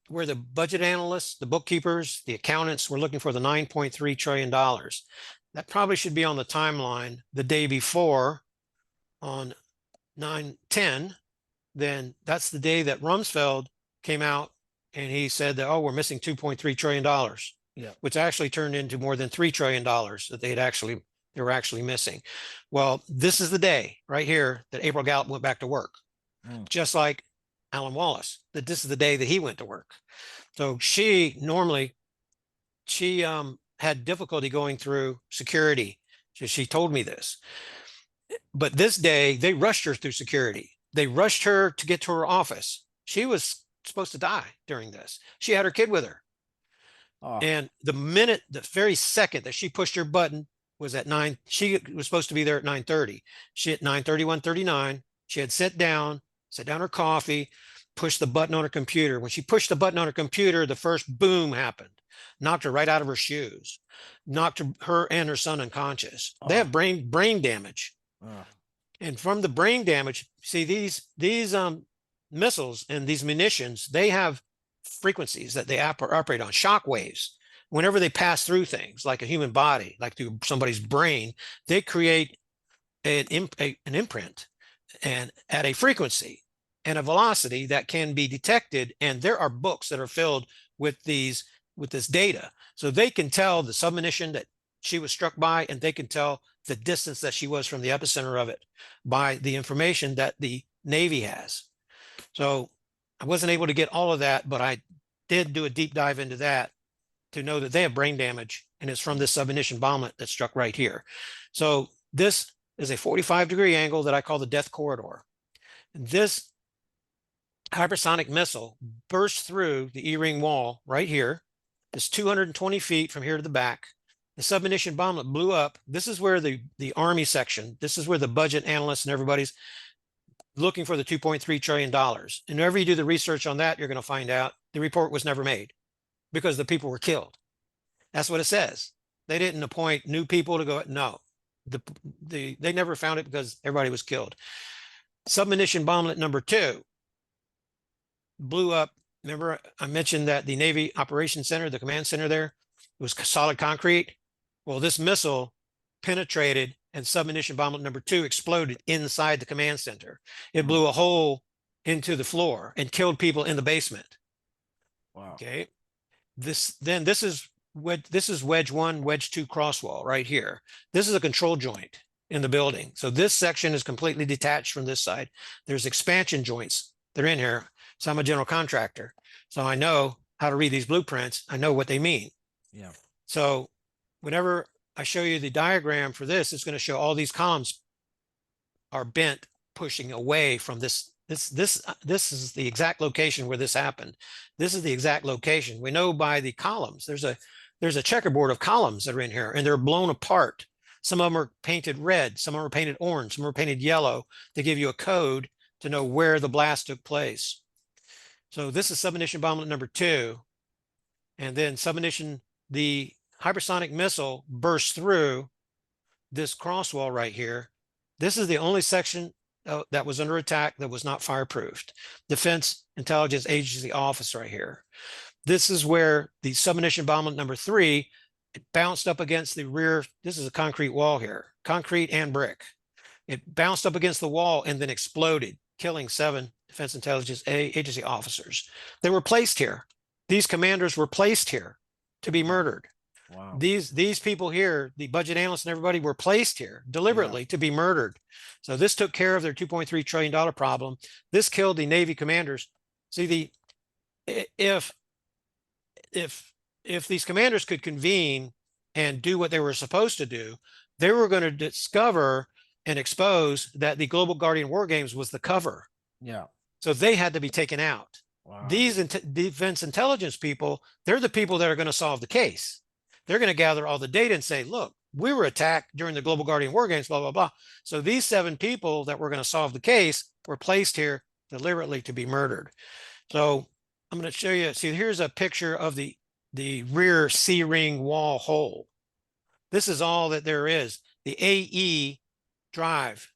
where the budget analysts, the bookkeepers, the accountants were looking for the $9.3 trillion. That probably should be on the timeline the day before on 9/10. Then that's the day that Rumsfeld came out and he said that, oh, we're missing $2.3 trillion, which actually turned into more than $3 trillion that they were actually missing. Well, this is the day right here that April Gallup went back to work, just like Alan Wallace, that this is the day that he went to work. So she had difficulty going through security. She told me this. But this day, they rushed her through security. They rushed her to get to her office. She was supposed to die during this. She had her kid with her. Oh. And the very second that she pushed her button was at 9. She was supposed to be there at 9:30. She at 9:31:39. She had sat down her coffee, pushed the button on her computer. When she pushed the button on her computer, the first boom happened, knocked her right out of her shoes, knocked her and her son unconscious. Oh. They have brain damage. Oh. And from the brain damage, see these missiles and these munitions, they have frequencies that they operate on, shock waves. Whenever they pass through things like a human body, like through somebody's brain, they create an imprint and at a frequency and a velocity that can be detected. And there are books that are filled with this data. So they can tell the submunition that she was struck by, and they can tell the distance that she was from the epicenter of it by the information that the Navy has. So I wasn't able to get all of that, but I did do a deep dive into that to know that they have brain damage, and it's from this submunition bomblet that struck right here. So this is a 45-degree angle that I call the death corridor. And this hypersonic missile burst through the E-ring wall right here. It's 220 feet from here to the back. The submunition bomblet blew up. This is where the Army section, this is where the budget analysts and everybody's looking for the $2.3 trillion. And whenever you do the research on that, you're going to find out the report was never made because the people were killed. That's what it says. They didn't appoint new people to go. No, they never found it because everybody was killed. Submunition bomblet number 2 blew up. Remember, I mentioned that the Navy Operations Center, the command center there, it was solid concrete. Well, this missile penetrated and submunition bomblet number 2 exploded inside the command center. It blew a hole into the floor and killed people in the basement. Wow. Okay. This is this is wedge 1, wedge 2 cross wall right here. This is a control joint in the building. So this section is completely detached from this side. There's expansion joints. They're in here. So I'm a general contractor. So I know how to read these blueprints. I know what they mean. Yeah. So whenever I show you the diagram for this, it's going to show all these columns are bent, pushing away from this. This is the exact location where this happened. This is the exact location. We know by the columns. There's a checkerboard of columns that are in here, and they're blown apart. Some of them are painted red, some of them are painted orange, some are painted yellow to give you a code to know where the blast took place. So this is submunition bomblet number 2. And then submunition, the hypersonic missile burst through this crosswall right here. This is the only section that was under attack that was not fireproofed. Defense Intelligence Agency office right here. This is where the submunition bomblet number 3, it bounced up against the rear. This is a concrete wall here, concrete and brick. It bounced up against the wall and then exploded, killing 7 Defense Intelligence Agency officers. They were placed here. These commanders were placed here to be murdered. Wow. These people here, the budget analysts and everybody, were placed here deliberately to be murdered. So this took care of their $2.3 trillion problem. This killed the Navy commanders. See, if these commanders could convene and do what they were supposed to do, they were going to discover and expose that the Global Guardian War Games was the cover. Yeah. So they had to be taken out. Wow. These defense intelligence people, they're the people that are going to solve the case. They're going to gather all the data and say, look, we were attacked during the Global Guardian War Games, blah, blah, blah. So these 7 people that were going to solve the case were placed here deliberately to be murdered. So I'm going to show you, see, here's a picture of the rear C-ring wall hole. This is all that there is. The AE drive,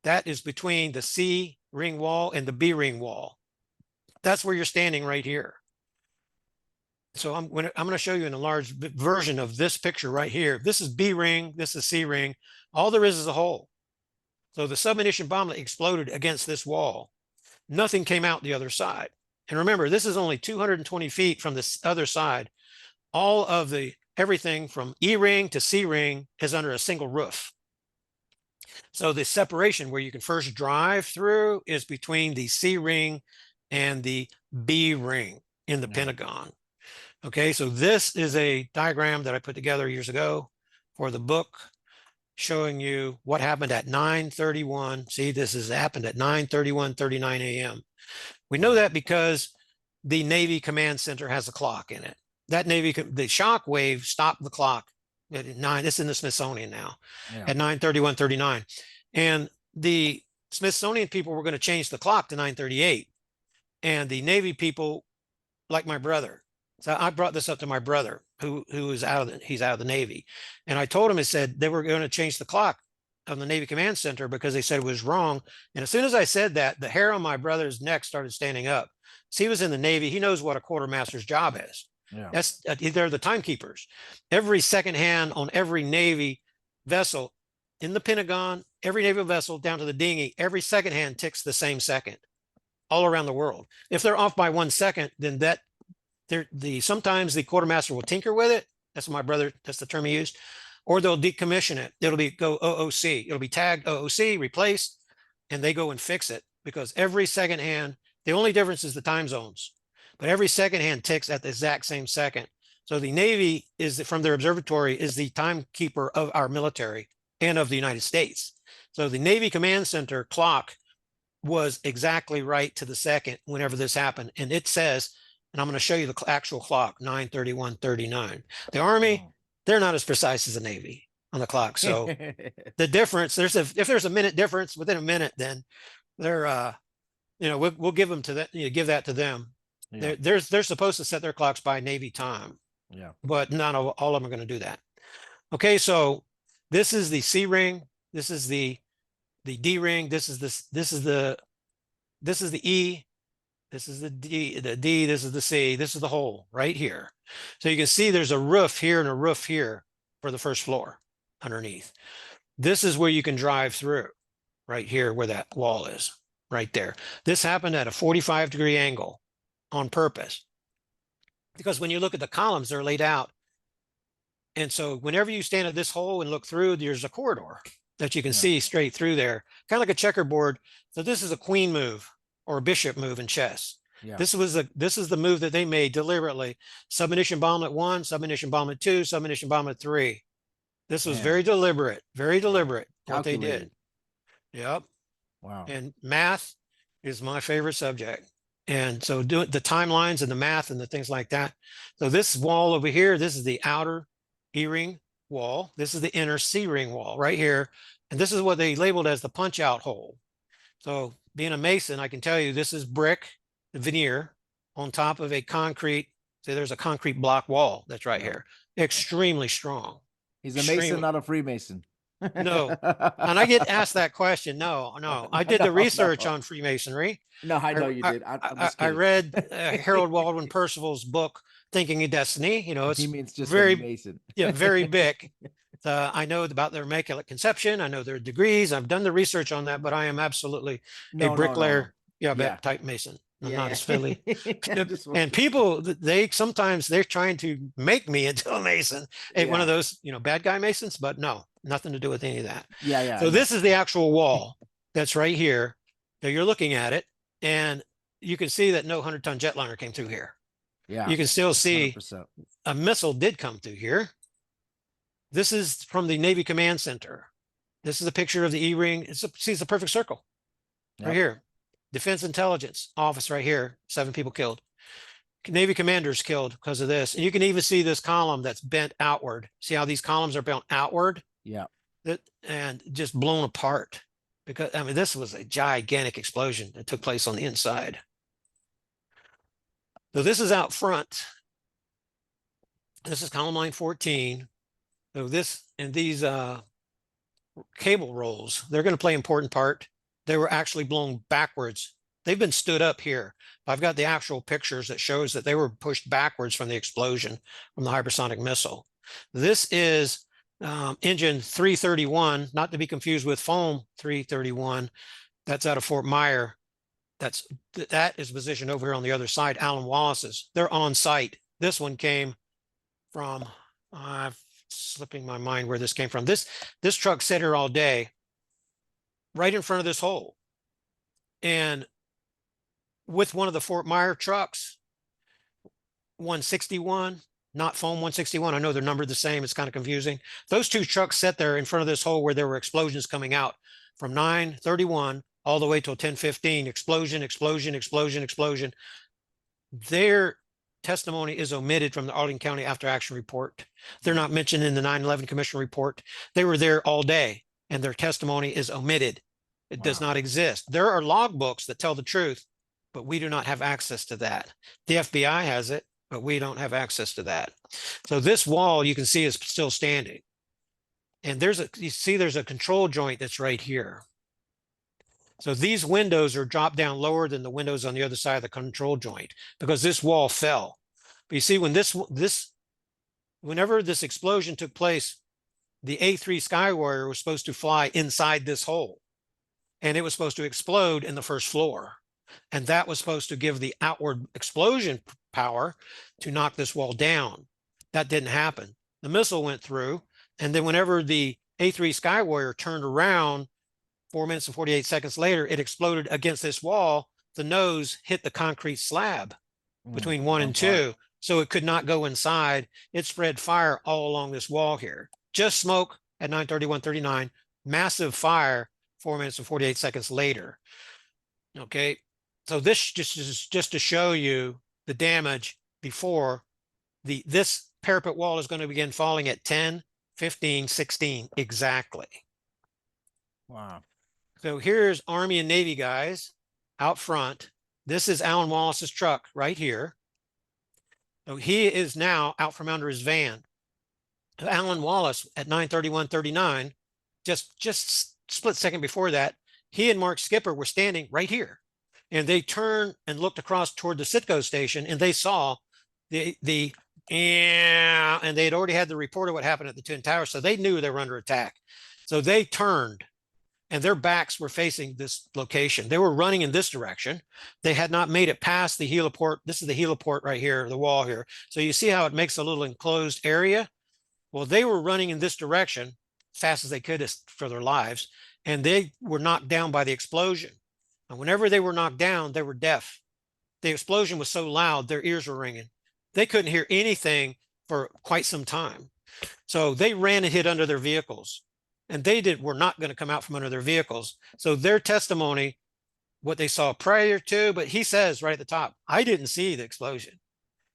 that is between the C-ring wall and the B-ring wall. That's where you're standing right here. So I'm going to show you an enlarged version of this picture right here. This is B ring. This is C ring. All there is a hole. So the submunition bomblet exploded against this wall. Nothing came out the other side. And remember, this is only 220 feet from this other side. All of everything from E ring to C ring is under a single roof. So the separation where you can first drive through is between the C ring and the B ring in the Pentagon. Okay, so this is a diagram that I put together years ago for the book showing you what happened at 9:31. See, this has happened at 9:31:39 a.m. We know that because the Navy Command Center has a clock in it. That the shock wave stopped the clock at 9. This is in the Smithsonian now at 9:31:39. And the Smithsonian people were going to change the clock to 9:38. And the Navy people, like my brother, so I brought this up to my brother, who is he's out of the Navy. And I told him, I said, they were going to change the clock on the Navy Command Center because they said it was wrong. And as soon as I said that, the hair on my brother's neck started standing up. So he was in the Navy. He knows what a quartermaster's job is. Yeah. They're the timekeepers. Every second hand on every Navy vessel in the Pentagon, every naval vessel down to the dinghy, every second hand ticks the same second all around the world. If they're off by 1 second, then sometimes the quartermaster will tinker with it. That's my brother, that's the term he used. Or they'll decommission it. It'll go OOC. It'll be tagged OOC, replaced, and they go and fix it because every second hand, the only difference is the time zones, but every second hand ticks at the exact same second. So the Navy from their observatory is the timekeeper of our military and of the United States. So the Navy Command Center clock was exactly right to the second whenever this happened. And it says, and I'm going to show you the actual clock, 9:31:39. The Army, they're not as precise as the Navy on the clock. So the difference, if there's a minute difference within a minute, then they're, we'll give them to that, give that to them. Yeah. They're supposed to set their clocks by Navy time. Yeah. But not all of them are going to do that. Okay, so this is the C ring. This is the D ring. This is the E. This is the D, this is the C, this is the hole right here. So you can see there's a roof here and a roof here for the first floor underneath. This is where you can drive through, right here where that wall is, right there. This happened at a 45-degree angle on purpose. Because when you look at the columns, they're laid out And so whenever you stand at this hole and look through, there's a corridor that you can Yeah. see straight through there, kind of like a checkerboard. So this is a queen move or a bishop move in chess. Yeah. This is the move that they made deliberately. Submunition bomb at 1, submunition bomb at 2, submunition bomb at 3. This was Man. very deliberate what they Calculated. did. Yep. Wow. And math is my favorite subject. And so doing the timelines and the math and the things like that. So this wall over here, this is the outer E-ring wall. This is the inner C-ring wall right here. And this is what they labeled as the punch out hole. So being a Mason, I can tell you this is brick, the veneer on top of a concrete. So there's a concrete block wall that's right here. Extremely strong. He's a Mason, not a Freemason. No. And I get asked that question. No. I did the research on Freemasonry. No, I know you did. I read Harold Baldwin Percival's book, Thinking of Destiny. You know, it's he means just very Mason. Yeah, very big. I know about their Immaculate Conception. I know their degrees. I've done the research on that, but I am absolutely a bricklayer, type Mason. I'm not as Philly. And people, sometimes they're trying to make me into a Mason, one of those, bad guy Masons, but no, nothing to do with any of that. Yeah. So this is the actual wall that's right here. Now you're looking at it, and you can see that no 100-ton jetliner came through here. Yeah. You can still see 100%. a missile did come through here. This is from the Navy Command Center. This is a picture of the E-ring. It's a perfect circle right here. Defense Intelligence Office right here. 7 people killed. Navy commanders killed because of this. And you can even see this column that's bent outward. See how these columns are bent outward? Yeah. And just blown apart. Because, I mean, this was a gigantic explosion that took place on the inside. So this is out front. This is column line 14. So these cable rolls, they're going to play an important part. They were actually blown backwards. They've been stood up here. I've got the actual pictures that shows that they were pushed backwards from the explosion from the hypersonic missile. This is engine 331, not to be confused with foam 331. That's out of Fort Myer. That is positioned over here on the other side. Alan Wallace's. They're on site. This one came from, slipping my mind where this came from. This truck sat here all day, right in front of this hole. And with one of the Fort Myer trucks, 161, not foam 161. I know they're numbered the same. It's kind of confusing. Those 2 trucks sat there in front of this hole where there were explosions coming out from 9:31 all the way till 10:15. Explosion. Their testimony is omitted from the Arlington County After Action Report. They're not mentioned in the 9/11 Commission report. They were there all day, and their testimony is omitted. It does not exist. There are logbooks that tell the truth, but we do not have access to that. The FBI has it, but we don't have access to that. So this wall you can see is still standing. And there's a control joint that's right here. So these windows are dropped down lower than the windows on the other side of the control joint because this wall fell. But you see, whenever this explosion took place, the A3 Sky Warrior was supposed to fly inside this hole, and it was supposed to explode in the first floor. And that was supposed to give the outward explosion power to knock this wall down. That didn't happen. The missile went through, and then whenever the A3 Sky Warrior turned around, 4 minutes and 48 seconds later, it exploded against this wall. The nose hit the concrete slab between 1 and 2, so it could not go inside. It spread fire all along this wall here. Just smoke at 9:31:39, massive fire 4 minutes and 48 seconds later. Okay, so this is just to show you the damage before this parapet wall is going to begin falling at 10:15:16 exactly. Wow. So here's Army and Navy guys out front. This is Alan Wallace's truck right here. So he is now out from under his van. Alan Wallace at 9:31:39, just split second before that, he and Mark Skipper were standing right here. And they turned and looked across toward the Citgo station, and they saw and they had already had the report of what happened at the Twin Towers, so they knew they were under attack. So they turned, and their backs were facing this location. They were running in this direction. They had not made it past the heliport. This is the heliport right here, the wall here. So you see how it makes a little enclosed area? Well, they were running in this direction fast as they could for their lives, and they were knocked down by the explosion. And whenever they were knocked down, they were deaf. The explosion was so loud, their ears were ringing. They couldn't hear anything for quite some time. So they ran and hid under their vehicles, and were not going to come out from under their vehicles. So their testimony, what they saw prior to, but he says right at the top, I didn't see the explosion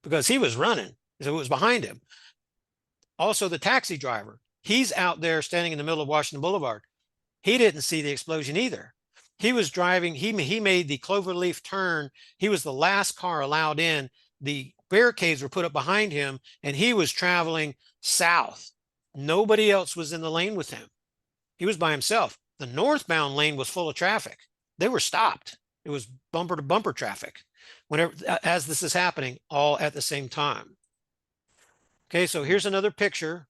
because he was running. So it was behind him. Also, the taxi driver, he's out there standing in the middle of Washington Boulevard. He didn't see the explosion either. He was driving, he made the cloverleaf turn. He was the last car allowed in. The barricades were put up behind him, and he was traveling south. Nobody else was in the lane with him. He was by himself. The northbound lane was full of traffic. They were stopped. It was bumper to bumper traffic whenever, as this is happening, all at the same time. Okay, so here's another picture.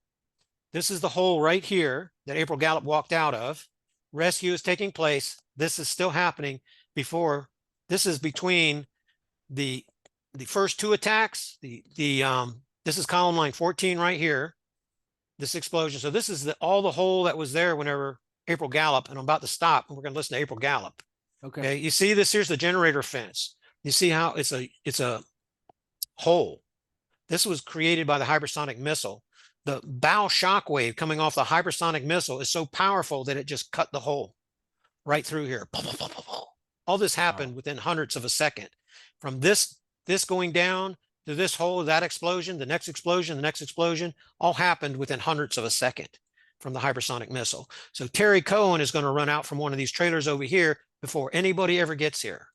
This is the hole right here that April Gallup walked out of. Rescue is taking place. This is still happening before. This is between the first two attacks. This is column line 14 right here. This explosion. So this is all the hole that was there whenever April Gallup, and I'm about to stop, and we're going to listen to April Gallup. Okay. You see this? Here's the generator fence. You see how it's a hole. This was created by the hypersonic missile. The bow shock wave coming off the hypersonic missile is so powerful that it just cut the hole right through here. All this happened within hundredths of a second. From this going down to this hole, that explosion, the next explosion, the next explosion, all happened within hundredths of a second from the hypersonic missile. So Terry Cohen is going to run out from one of these trailers over here before anybody ever gets here.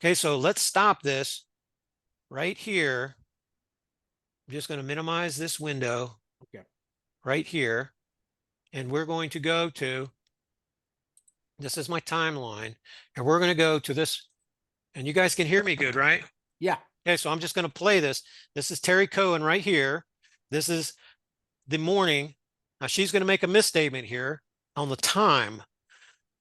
Okay, so let's stop this right here. I'm just going to minimize this window right here. And we're going to go to, this is my timeline. And we're going to go to this. And you guys can hear me good, right? Yeah. Okay, so I'm just going to play this. This is Terry Cohen right here. This is the morning. Now she's going to make a misstatement here on the time.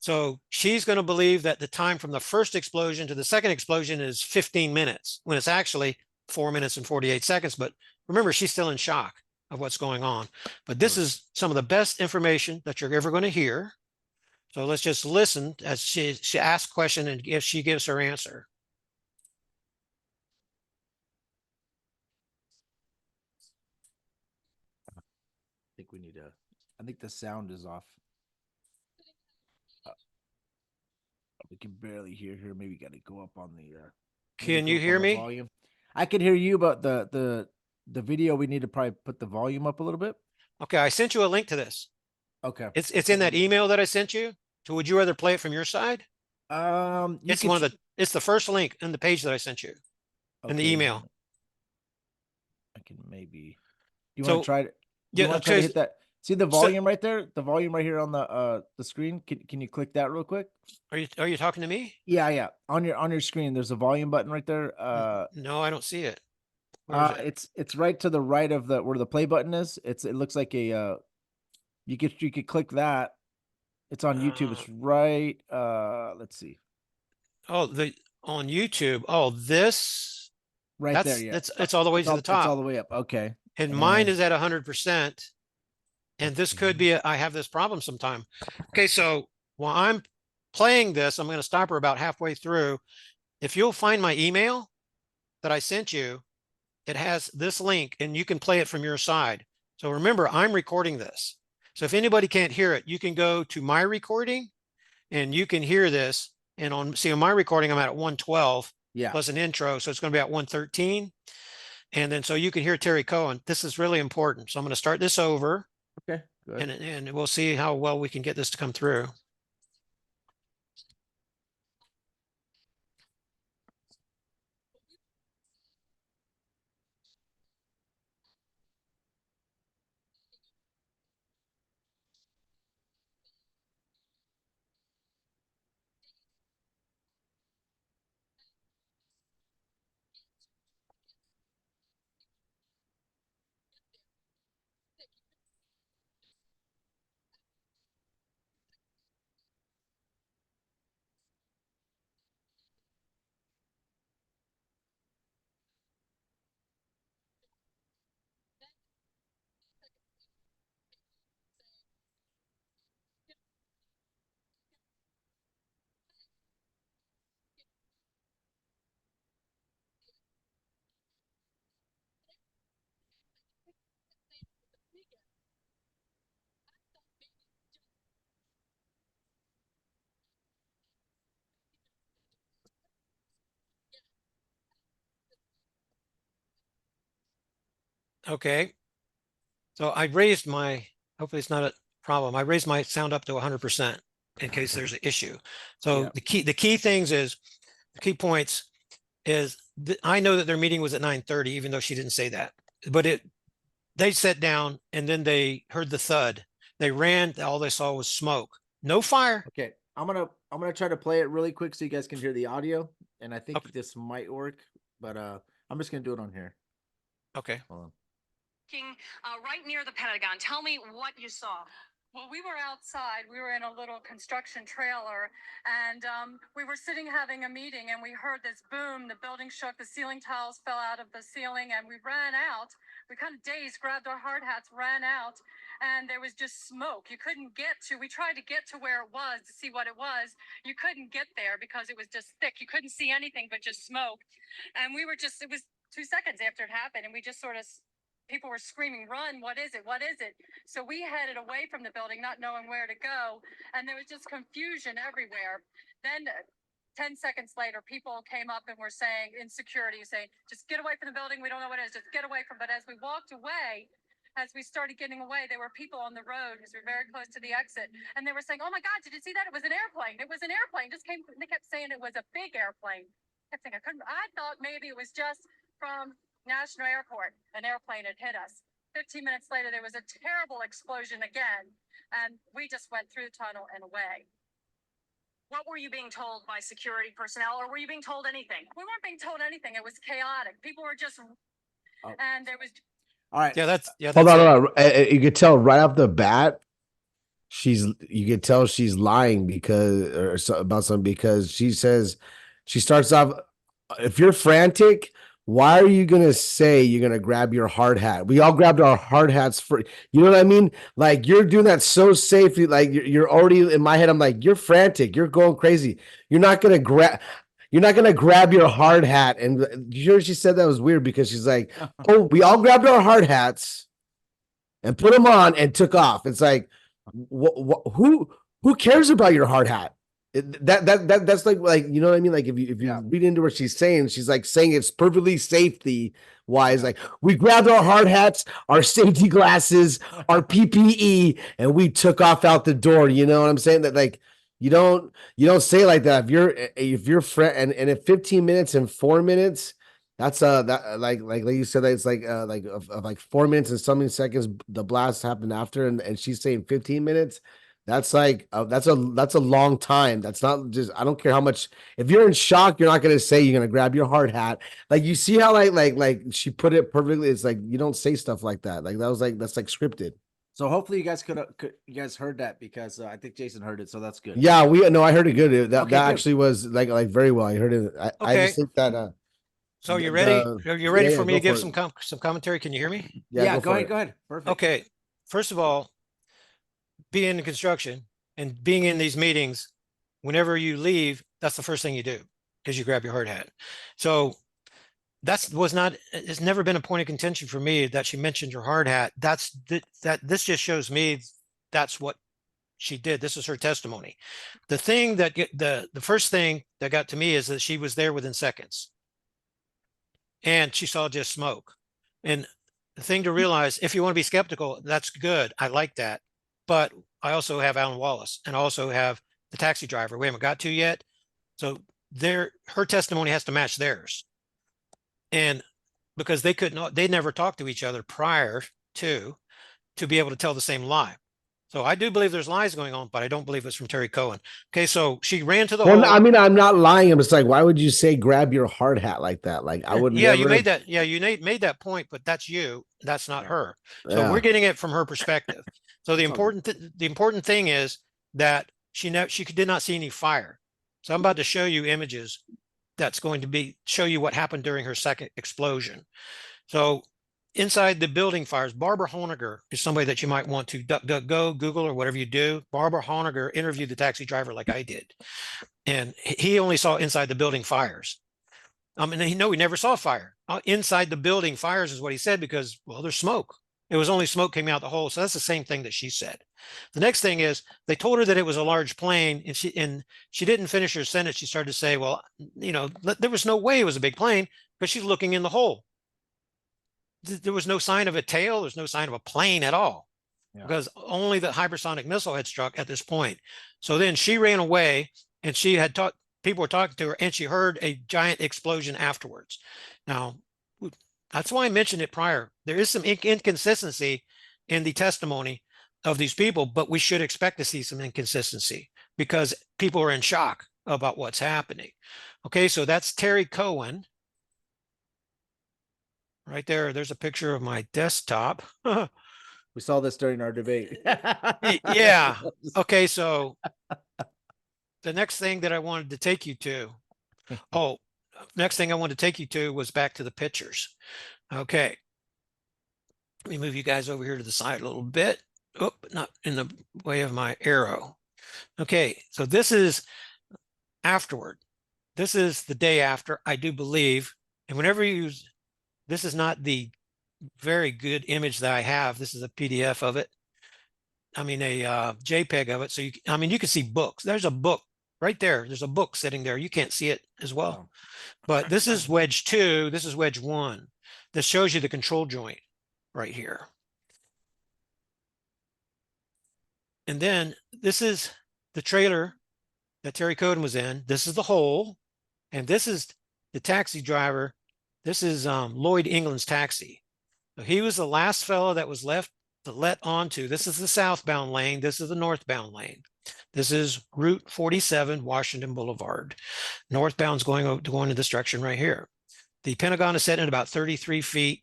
So she's going to believe that the time from the first explosion to the second explosion is 15 minutes, when it's actually 4 minutes and 48 seconds. But remember, she's still in shock of what's going on. But this is some of the best information that you're ever going to hear. So let's just listen as she asks a question and if she gives her answer. I think we need to, I think the sound is off. We can barely hear her. Maybe got to go up on the. Can you hear me? Volume. I can hear you, but the video, we need to probably put the volume up a little bit. Okay, I sent you a link to this. Okay, it's in that email that I sent you. So would you rather play it from your side? It's one of the. It's the first link in the page that I sent you in the email. I can maybe. Do you want to try it? Yeah, want to try to hit that? See the volume right there? The volume right here on the screen. Can you click that real quick? Are you talking to me? Yeah. On your screen, there's a volume button right there. No, I don't see it. It's right to the right of where the play button is. It looks like a you could click that. It's on YouTube. It's right. Let's see. Oh, on YouTube. Oh, this right there. Yeah, it's all the way to the top. It's all the way up. Okay. And mine is at 100%. And this could be, I have this problem sometime. Okay, so while I'm playing this, I'm going to stop her about halfway through. If you'll find my email that I sent you, it has this link and you can play it from your side. So remember, I'm recording this. So if anybody can't hear it, you can go to my recording and you can hear this. And on my recording, I'm at 112 plus an intro. So it's going to be at 113. And then so you can hear Terry Cohen. This is really important. So I'm going to start this over. Okay, good. And we'll see how well we can get this to come through. Okay. So I raised my, hopefully it's not a problem. I raised my sound up to 100% in case there's an issue. So Yeah. the key things is, the key points is I know that their meeting was at 9:30, even though she didn't say that, but they sat down and then they heard the thud. They ran. All they saw was smoke, no fire. Okay. I'm gonna try to play it really quick so you guys can hear the audio. And I think Okay. this might work, but I'm just gonna do it on here. Okay. Hold on. Right near the Pentagon. Tell me what you saw. Well, we were outside. We were in a little construction trailer, and we were sitting having a meeting, and we heard this boom. The building shook. The ceiling tiles fell out of the ceiling, and we ran out. We kind of dazed, grabbed our hard hats, ran out, and there was just smoke. You couldn't get to. We tried to get to where it was to see what it was. You couldn't get there because it was just thick. You couldn't see anything but just smoke. And we were just. It was 2 seconds after it happened, and we just sort of. People were screaming, "Run, what is it? What is it?" So we headed away from the building, not knowing where to go. And there was just confusion everywhere. Then 10 seconds later, people came up and were saying, in security, saying, "Just get away from the building. We don't know what it is. Just get away from it." But as we walked away, as we started getting away, there were people on the road because we were very close to the exit. And they were saying, "Oh my God, did you see that? It was an airplane. It was an airplane." Just came, they kept saying it was a big airplane. I thought maybe it was just from National Airport, an airplane had hit us. 15 minutes later, there was a terrible explosion again, and we just went through the tunnel and away. What were you being told by security personnel, or were you being told anything? We weren't being told anything. It was chaotic. People were just, and there was. All right. Yeah, that's Hold on, it. hold on. You could tell right off the bat, you could tell she's lying about something, because she starts off, if you're frantic, why are you gonna say you're gonna grab your hard hat? We all grabbed our hard hats for, you know what I mean? Like, you're doing that so safely. Like, you're already, in my head, I'm like, you're frantic, you're going crazy. You're not gonna grab your hard hat. And you know, she said that was weird because she's like, "Oh, we all grabbed our hard hats and put them on and took off." It's like, who cares about your hard hat? That's like, you know what I mean? Like, if you read into what she's saying it's perfectly safety wise. Like, we grabbed our hard hats, our safety glasses, our PPE, and we took off out the door. You know what I'm saying? That, like, you don't say like that. If you're friend, and if 15 minutes and 4 minutes, that's that like you said, that it's like 4 minutes and something seconds the blast happened after, and she's saying 15 minutes. That's like that's a long time. That's not just, I don't care how much. If you're in shock, you're not gonna say you're gonna grab your hard hat. Like, you see how like she put it perfectly. It's like, you don't say stuff like that. Like, that's like scripted. So hopefully you guys you guys heard that, because I think Jason heard it, so that's good. Yeah, I heard it good. That Okay, good. actually was like very well. I heard it. I just think that. So you ready? Are you ready for me to give some commentary? Can you hear me? Yeah, go ahead. Perfect. Okay. First of all, being in construction and being in these meetings, whenever you leave, that's the first thing you do, is you grab your hard hat. So it's never been a point of contention for me that she mentioned your hard hat. This just shows me that's what she did. This is her testimony. The thing that the first thing that got to me is that she was there within seconds, and she saw just smoke. And the thing to realize, if you want to be skeptical, that's good. I like that. But I also have Alan Wallace, and I also have the taxi driver we haven't got to yet. So her testimony has to match theirs. And because they never talked to each other prior to be able to tell the same lie. So I do believe there's lies going on, but I don't believe it's from Terry Cohen. Okay, so she ran to the hole. I mean, I'm not lying. I'm just like, why would you say grab your hard hat like that? Like, I would Yeah, never... you made that. Yeah, you made that point, but that's you. That's not her. So we're getting it from her perspective. So the important thing is that she did not see any fire. So I'm about to show you images that's going to show you what happened during her second explosion. So inside the building fires, Barbara Honegger is somebody that you might want to go Google or whatever you do. Barbara Honegger interviewed the taxi driver like I did, and he only saw inside the building fires. And he never saw fire. Inside the building fires is what he said, because, well, there's smoke. It was only smoke came out the hole. So that's the same thing that she said. The next thing is, they told her that it was a large plane, and she didn't finish her sentence. She started to say, well, there was no way it was a big plane, because she's looking in the hole. there was no sign of a tail. There's no sign of a plane at all, because only the hypersonic missile had struck at this point. So then she ran away, and she had talked. People were talking to her, and she heard a giant explosion afterwards. Now, that's why I mentioned it prior. There is some inconsistency in the testimony of these people, but we should expect to see some inconsistency because people are in shock about what's happening. Okay, so that's Terry Cohen. Right there, there's a picture of my desktop. We saw this during our debate. Yeah. Okay, so the next thing that I wanted to take you to, next thing I wanted to take you to was back to the pictures. Okay. Let me move you guys over here to the side a little bit. Oh, not in the way of my arrow. Okay, so this is afterward. This is the day after, I do believe. And whenever you use, this is not the very good image that I have. This is a PDF of it. I mean, a JPEG of it. So you can see books. There's a book right there. There's a book sitting there. You can't see it as well. But this is wedge 2. This is wedge 1. This shows you the control joint right here. And then this is the trailer that Terry Cohen was in. This is the hole. And this is the taxi driver. This is Lloyd England's taxi. So he was the last fellow that was left to let onto. This is the southbound lane. This is the northbound lane. This is Route 47, Washington Boulevard. Northbound's going in this direction right here. The Pentagon is set at about 33 feet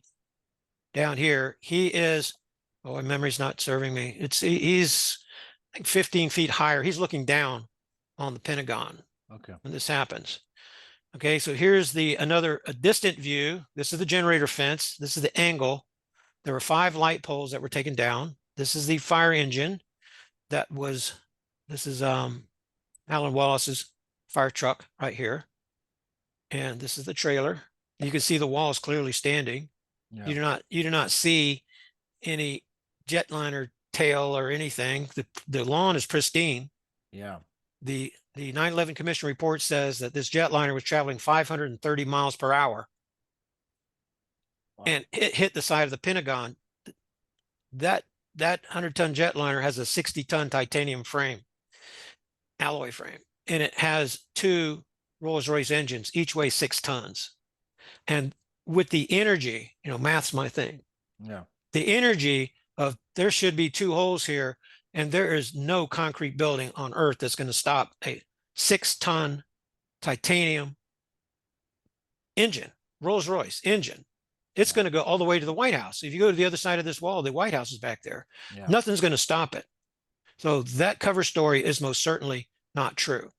down here. He is, my memory's not serving me. He's like 15 feet higher. He's looking down on the Pentagon. Okay. When this happens. Okay, so here's a distant view. This is the generator fence. This is the angle. There were 5 light poles that were taken down. This is the fire engine. This is Alan Wallace's fire truck right here. And this is the trailer. You can see the walls clearly standing. Yeah. You do not see any jetliner tail or anything. The lawn is pristine. Yeah. The 9/11 Commission report says that this jetliner was traveling 530 miles per hour. Wow. And it hit the side of the Pentagon. That 100-ton jetliner has a 60-ton titanium frame, alloy frame, and it has 2 Rolls-Royce engines, each weigh 6 tons. And with the energy, math's my thing. Yeah. The energy of there should be 2 holes here, and there is no concrete building on Earth that's going to stop a 6-ton titanium engine, Rolls-Royce engine. It's going to go all the way to the White House. If you go to the other side of this wall, the White House is back there. Yeah. Nothing's going to stop it. So that cover story is most certainly not true.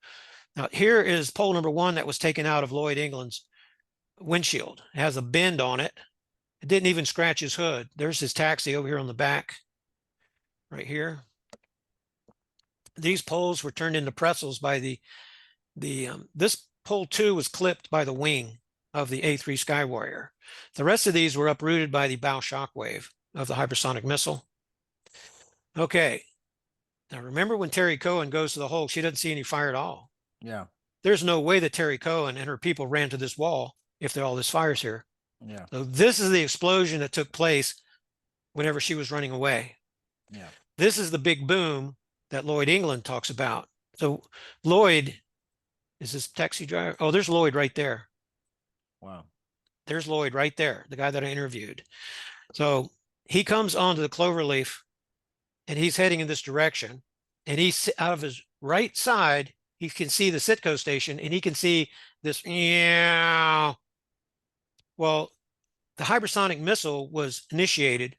Now, here is pole number 1 that was taken out of Lloyd England's windshield. It has a bend on it. It didn't even scratch his hood. There's his taxi over here on the back, right here. These poles were turned into pretzels by this pole 2 was clipped by the wing of the A3 Skywarrior. The rest of these were uprooted by the bow shockwave of the hypersonic missile. Okay. Now remember when Terry Cohen goes to the hole, she doesn't see any fire at all. Yeah. There's no way that Terry Cohen and her people ran to this wall if all this fire's here. Yeah. So this is the explosion that took place whenever she was running away. Yeah. This is the big boom that Lloyd England talks about. So Lloyd is this taxi driver. Oh, there's Lloyd right there. Wow. There's Lloyd right there, the guy that I interviewed. So he comes onto the cloverleaf and he's heading in this direction. And he's out of his right side, he can see the Sitco station and he can see this. Yeah. Well, the hypersonic missile was initiated.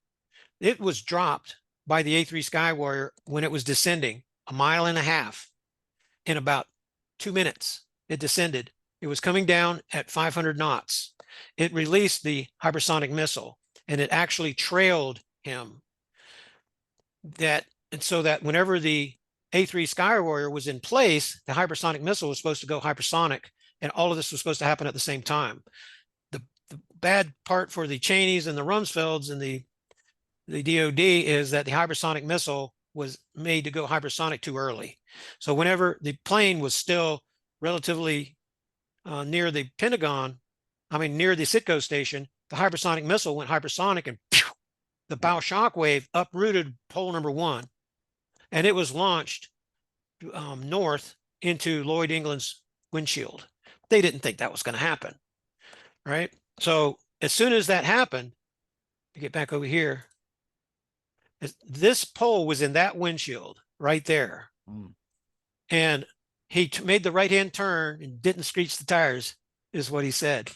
It was dropped by the A3 Skywarrior when it was descending 1.5 miles in about 2 minutes. It descended. It was coming down at 500 knots. It released the hypersonic missile and it actually trailed him. And so that whenever the A3 Skywarrior was in place, the hypersonic missile was supposed to go hypersonic, and all of this was supposed to happen at the same time. The bad part for the Cheneys and the Rumsfelds and the DOD is that the hypersonic missile was made to go hypersonic too early. So whenever the plane was still relatively near the Pentagon, near the Sitco station, the hypersonic missile went hypersonic, and pew, the bow shock wave uprooted pole number 1, and it was launched north into Lloyd England's windshield. They didn't think that was going to happen, right? So as soon as that happened, get back over here, this pole was in that windshield right there. And he made the right-hand turn and didn't screech the tires, is what he said.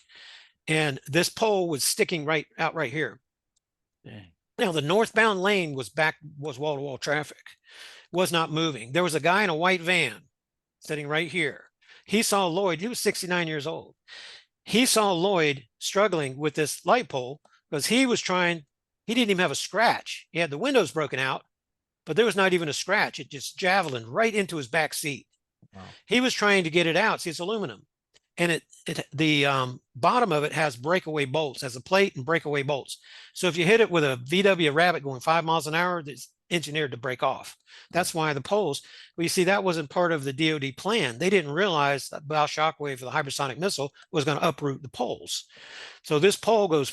And this pole was sticking right here. Dang. Now the northbound lane was wall-to-wall traffic, was not moving. There was a guy in a white van sitting right here. He saw Lloyd. He was 69 years old. He saw Lloyd struggling with this light pole because he didn't even have a scratch. He had the windows broken out, but there was not even a scratch. It just javelined right into his back seat. Wow. He was trying to get it out. See, it's aluminum. And the bottom of it has breakaway bolts, has a plate and breakaway bolts. So if you hit it with a VW Rabbit going 5 miles an hour, it's engineered to break off. That's why the poles, well, you see, that wasn't part of the DoD plan. They didn't realize that bow shockwave for the hypersonic missile was going to uproot the poles. So this pole goes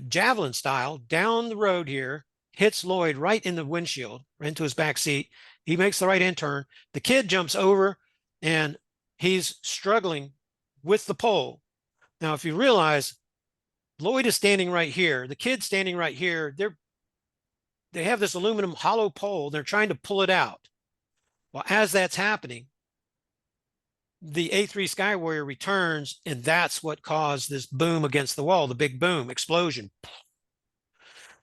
javelin style down the road here, hits Lloyd right in the windshield, right into his back seat. He makes the right-hand turn. The kid jumps over, and he's struggling with the pole. Now, if you realize, Lloyd is standing right here. The kid's standing right here. They have this aluminum hollow pole. They're trying to pull it out. Well, as that's happening, the A3 Skywarrior returns, and that's what caused this boom against the wall, the big boom, explosion.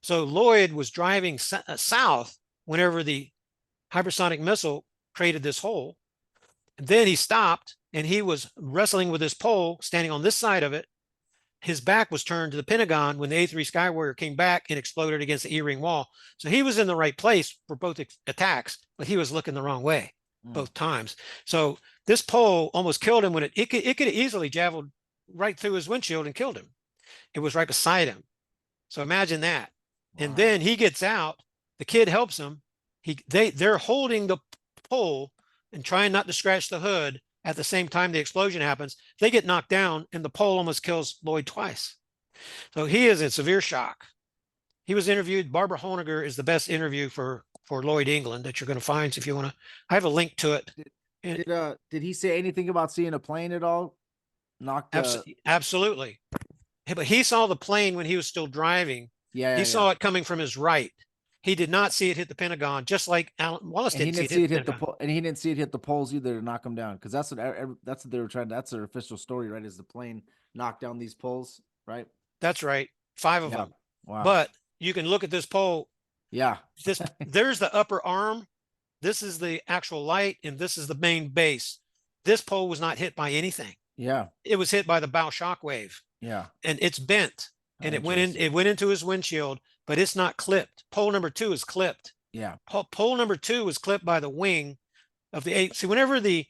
So Lloyd was driving south whenever the hypersonic missile created this hole. And then he stopped, and he was wrestling with this pole, standing on this side of it. His back was turned to the Pentagon when the A3 Skywarrior came back and exploded against the E-ring wall. So he was in the right place for both attacks, but he was looking the wrong way both times. So this pole almost killed him when it could have easily javeled right through his windshield and killed him. It was right beside him. So imagine that. Wow. And then he gets out. The kid helps him. They're holding the pole and trying not to scratch the hood. At the same time the explosion happens, they get knocked down, and the pole almost kills Lloyd twice. So he is in severe shock. He was interviewed. Barbara Honegger is the best interview for Lloyd England that you're going to find. So if you want to, I have a link to it. Did he say anything about seeing a plane at all? Absolutely. But he saw the plane when he was still driving. He saw it coming from his right. He did not see it hit the Pentagon, just like Alan Wallace didn't see it hit the pole, and he didn't see it hit the poles either to knock them down, because that's what they were trying. That's their official story, right? Is the plane knocked down these poles, right? That's right, 5 of them. Wow. But you can look at this pole. Yeah. There's the upper arm. This is the actual light, and this is the main base. This pole was not hit by anything. Yeah. It was hit by the bow shock wave. Yeah. And it's bent, and it went into his windshield, but it's not clipped. Pole number 2 is clipped. Yeah. Pole number 2 was clipped by the wing of the A. See, whenever the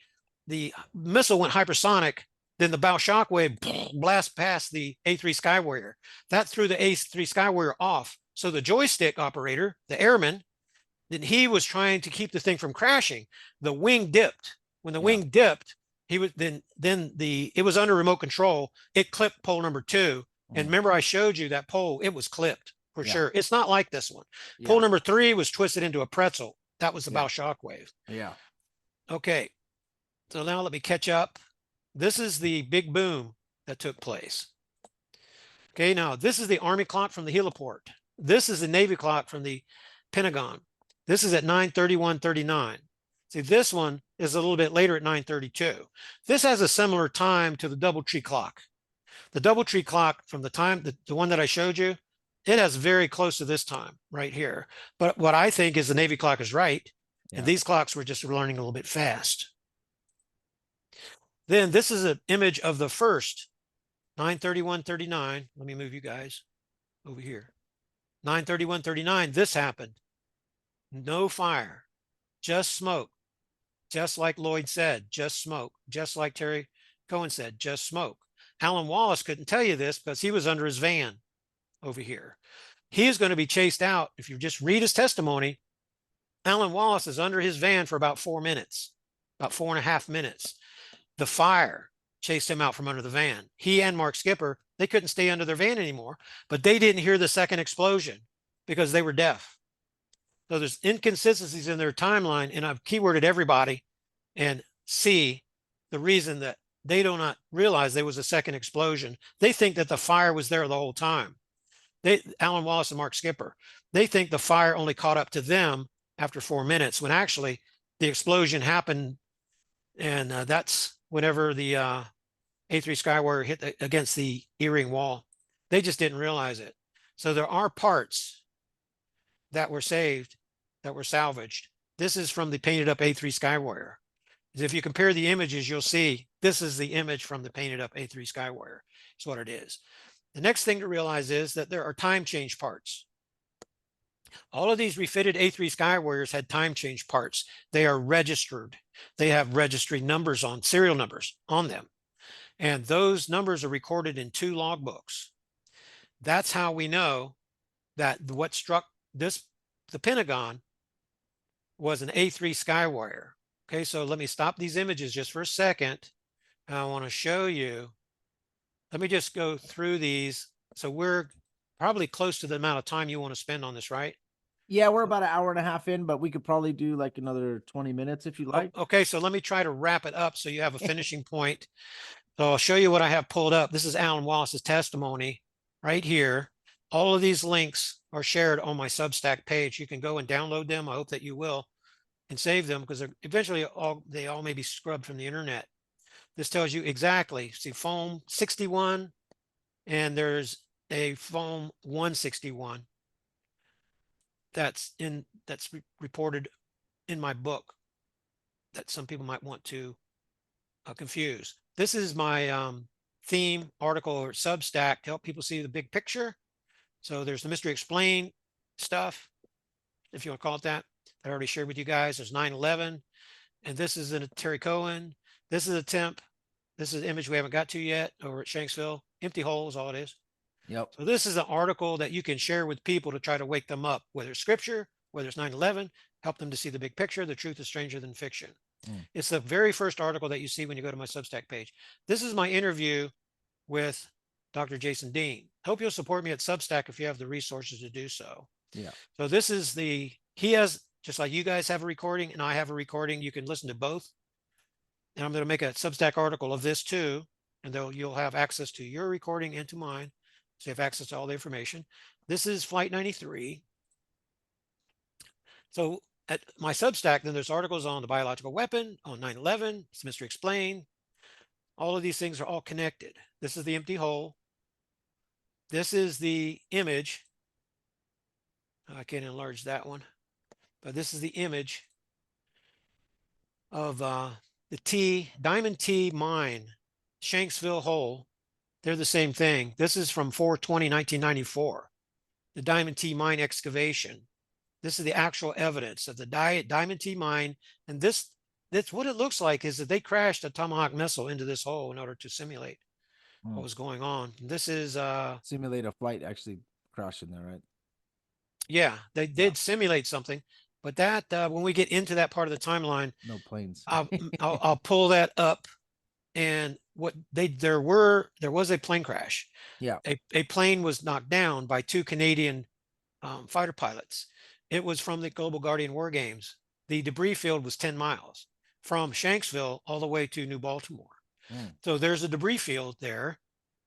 missile went hypersonic, then the bow shock wave blast past the A3 Skywarrior. That threw the A3 Skywarrior off. So the joystick operator, the airman, then he was trying to keep the thing from crashing. The wing dipped. When the wing dipped, he was it was under remote control. It clipped pole number 2. And remember, I showed you that pole. It was clipped for sure. It's not like this one. Pole number 3 was twisted into a pretzel. That was the bow shock wave. Yeah. Okay. So now let me catch up. This is the big boom that took place. Okay. Now this is the Army clock from the heliport. This is the Navy clock from the Pentagon. This is at 9:31:39. See, this one is a little bit later at 9:32. This has a similar time to the DoubleTree clock. The DoubleTree clock from the time, the one that I showed you, it has very close to this time right here. But what I think is the Navy clock is right. And these clocks were just learning a little bit fast. Then this is an image of the first 9:31:39. Let me move you guys over here. 9:31:39, this happened. No fire, just smoke. Just like Lloyd said, just smoke. Just like Terry Cohen said, just smoke. Alan Wallace couldn't tell you this because he was under his van over here. He is going to be chased out. If you just read his testimony, Alan Wallace is under his van for about 4 minutes, about 4.5 minutes. The fire chased him out from under the van. He and Mark Skipper They couldn't stay under their van anymore, but they didn't hear the second explosion because they were deaf. So there's inconsistencies in their timeline, and I've keyworded everybody and see the reason that they do not realize there was a second explosion. They think that the fire was there the whole time. Alan Wallace and Mark Skipper, they think the fire only caught up to them after 4 minutes, when actually the explosion happened, and that's whenever the A3 Skywire hit against the E-ring wall. They just didn't realize it. So there are parts that were saved, that were salvaged. This is from the painted up A3 Skywire. If you compare the images, you'll see this is the image from the painted up A3 Skywire. It's what it is. The next thing to realize is that there are time change parts. All of these refitted A3 Skywires had time change parts. They are registered. They have registry numbers on, serial numbers on them. And those numbers are recorded in 2 logbooks. That's how we know that what struck the Pentagon was an A3 Skywire. Okay, so let me stop these images just for a second. I want to show you. Let me just go through these. So we're probably close to the amount of time you want to spend on this, right? Yeah, we're about an hour and a half in, but we could probably do like another 20 minutes if you like. Okay, so let me try to wrap it up so you have a finishing point. So I'll show you what I have pulled up. This is Alan Wallace's testimony right here. All of these links are shared on my Substack page. You can go and download them. I hope that you will, and save them, because eventually they all may be scrubbed from the internet. This tells you exactly. See, foam 61, and there's a foam 161 that's reported in my book that some people might want to confuse. This is my theme article or Substack to help people see the big picture. So there's the Mystery Explained stuff, if you want to call it that. I already shared with you guys. There's 9/11, and this is a Terry Cohen. This is a temp. This is an image we haven't got to yet over at Shanksville. Empty hole is all it is. Yep. So this is an article that you can share with people to try to wake them up, whether it's scripture, whether it's 9/11, help them to see the big picture. The truth is stranger than fiction. It's the very first article that you see when you go to my Substack page. This is my interview with Dr. Jason Dean. Hope you'll support me at Substack if you have the resources to do so. Yeah. So this is he has, just like you guys have a recording and I have a recording, you can listen to both. And I'm going to make a Substack article of this too. And you'll have access to your recording and to mine. So you have access to all the information. This is Flight 93. So at my Substack, then there's articles on the biological weapon, on 9/11, it's Mystery Explained. All of these things are all connected. This is the empty hole. This is the image. I can't enlarge that one, but this is the image of the Diamond T mine, Shanksville hole. They're the same thing. This is from 4/20/1994, the Diamond T mine excavation. This is the actual evidence of the Diamond T mine. And that's what it looks like, is that they crashed a Tomahawk missile into this hole in order to simulate what was going on. This is simulate a flight actually crashing there, right? Yeah, they did simulate something, but that when we get into that part of the timeline, no planes. I'll pull that up. And there was a plane crash. Yeah, a plane was knocked down by 2 Canadian fighter pilots. It was from the Global Guardian War Games. The debris field was 10 miles from Shanksville all the way to New Baltimore. So there's a debris field there.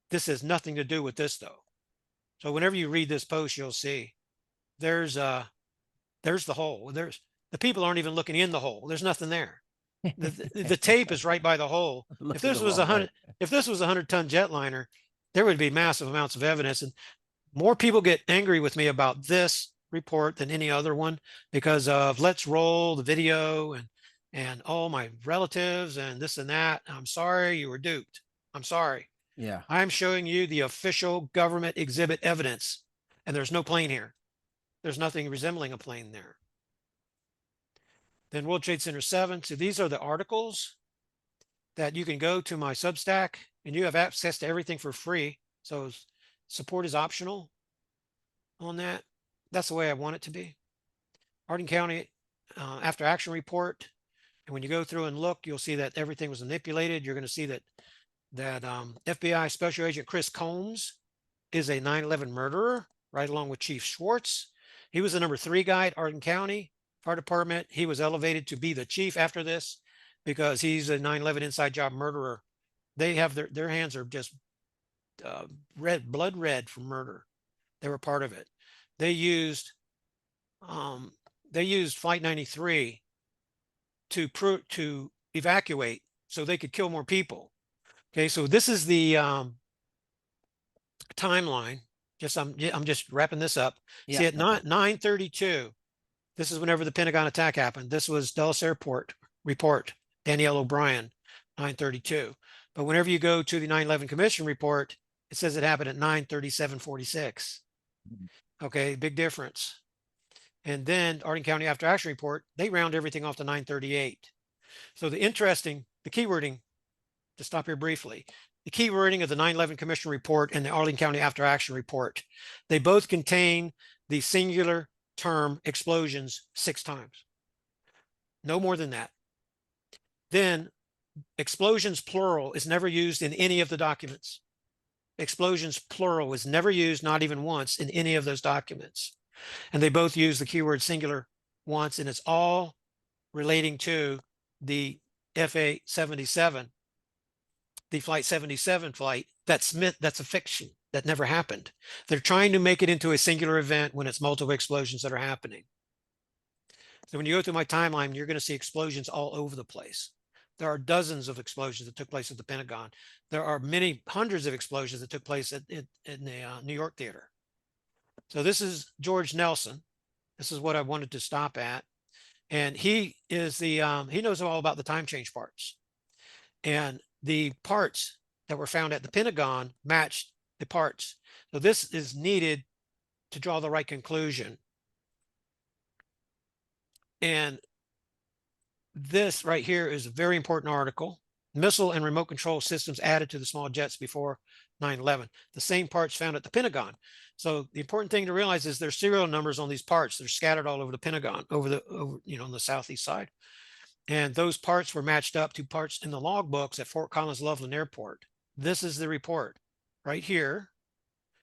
This has nothing to do with this though. So whenever you read this post, you'll see there's the hole. The people aren't even looking in the hole. There's nothing there. The tape is right by the hole. If this was a 100-ton jetliner, there would be massive amounts of evidence. And more people get angry with me about this report than any other one because of let's roll the video and all my relatives and this and that. I'm sorry you were duped. I'm sorry. Yeah. I'm showing you the official government exhibit evidence, and there's no plane here. There's nothing resembling a plane there. Then World Trade Center 7. So these are the articles that you can go to my Substack, and you have access to everything for free. So support is optional on that. That's the way I want it to be. Hardin County after action report. And when you go through and look, you'll see that everything was manipulated. You're going to see that that FBI Special Agent Chris Combs is a 9/11 murderer, right along with Chief Schwartz. He was the number 3 guy at Arden County Fire Department. He was elevated to be the chief after this because he's a 9/11 inside job murderer. They have their hands are just blood red from murder. They were part of it. They used Flight 93 to evacuate so they could kill more people. Okay, so this is the timeline. I'm just wrapping this up. Yeah. See, at 9:32, this is whenever the Pentagon attack happened. This was Dulles Airport report, Danielle O'Brien, 9:32. But whenever you go to the 9/11 Commission report, it says it happened at 9:37:46. Okay, big difference. And then Arden County After Action Report, they round everything off to 9:38. So the keywording, to stop here briefly, the keywording of the 9/11 Commission report and the Arden County After Action Report, they both contain the singular term explosions 6 times. No more than that. Then explosions plural is never used in any of the documents. Explosions plural is never used, not even once, in any of those documents. And they both use the keyword singular once, and it's all relating to the FA-77, the Flight 77 flight. That's a fiction. That never happened. They're trying to make it into a singular event when it's multiple explosions that are happening. So when you go through my timeline, you're going to see explosions all over the place. There are dozens of explosions that took place at the Pentagon. There are hundreds of explosions that took place in the New York theater. So this is George Nelson. This is what I wanted to stop at. And he is he knows all about the time change parts. And the parts that were found at the Pentagon matched the parts. So this is needed to draw the right conclusion. And this right here is a very important article. Missile and remote control systems added to the small jets before 9/11. The same parts found at the Pentagon. So the important thing to realize is there's serial numbers on these parts. They're scattered all over the Pentagon, over on the southeast side. And those parts were matched up to parts in the logbooks at Fort Collins Loveland Airport. This is the report right here.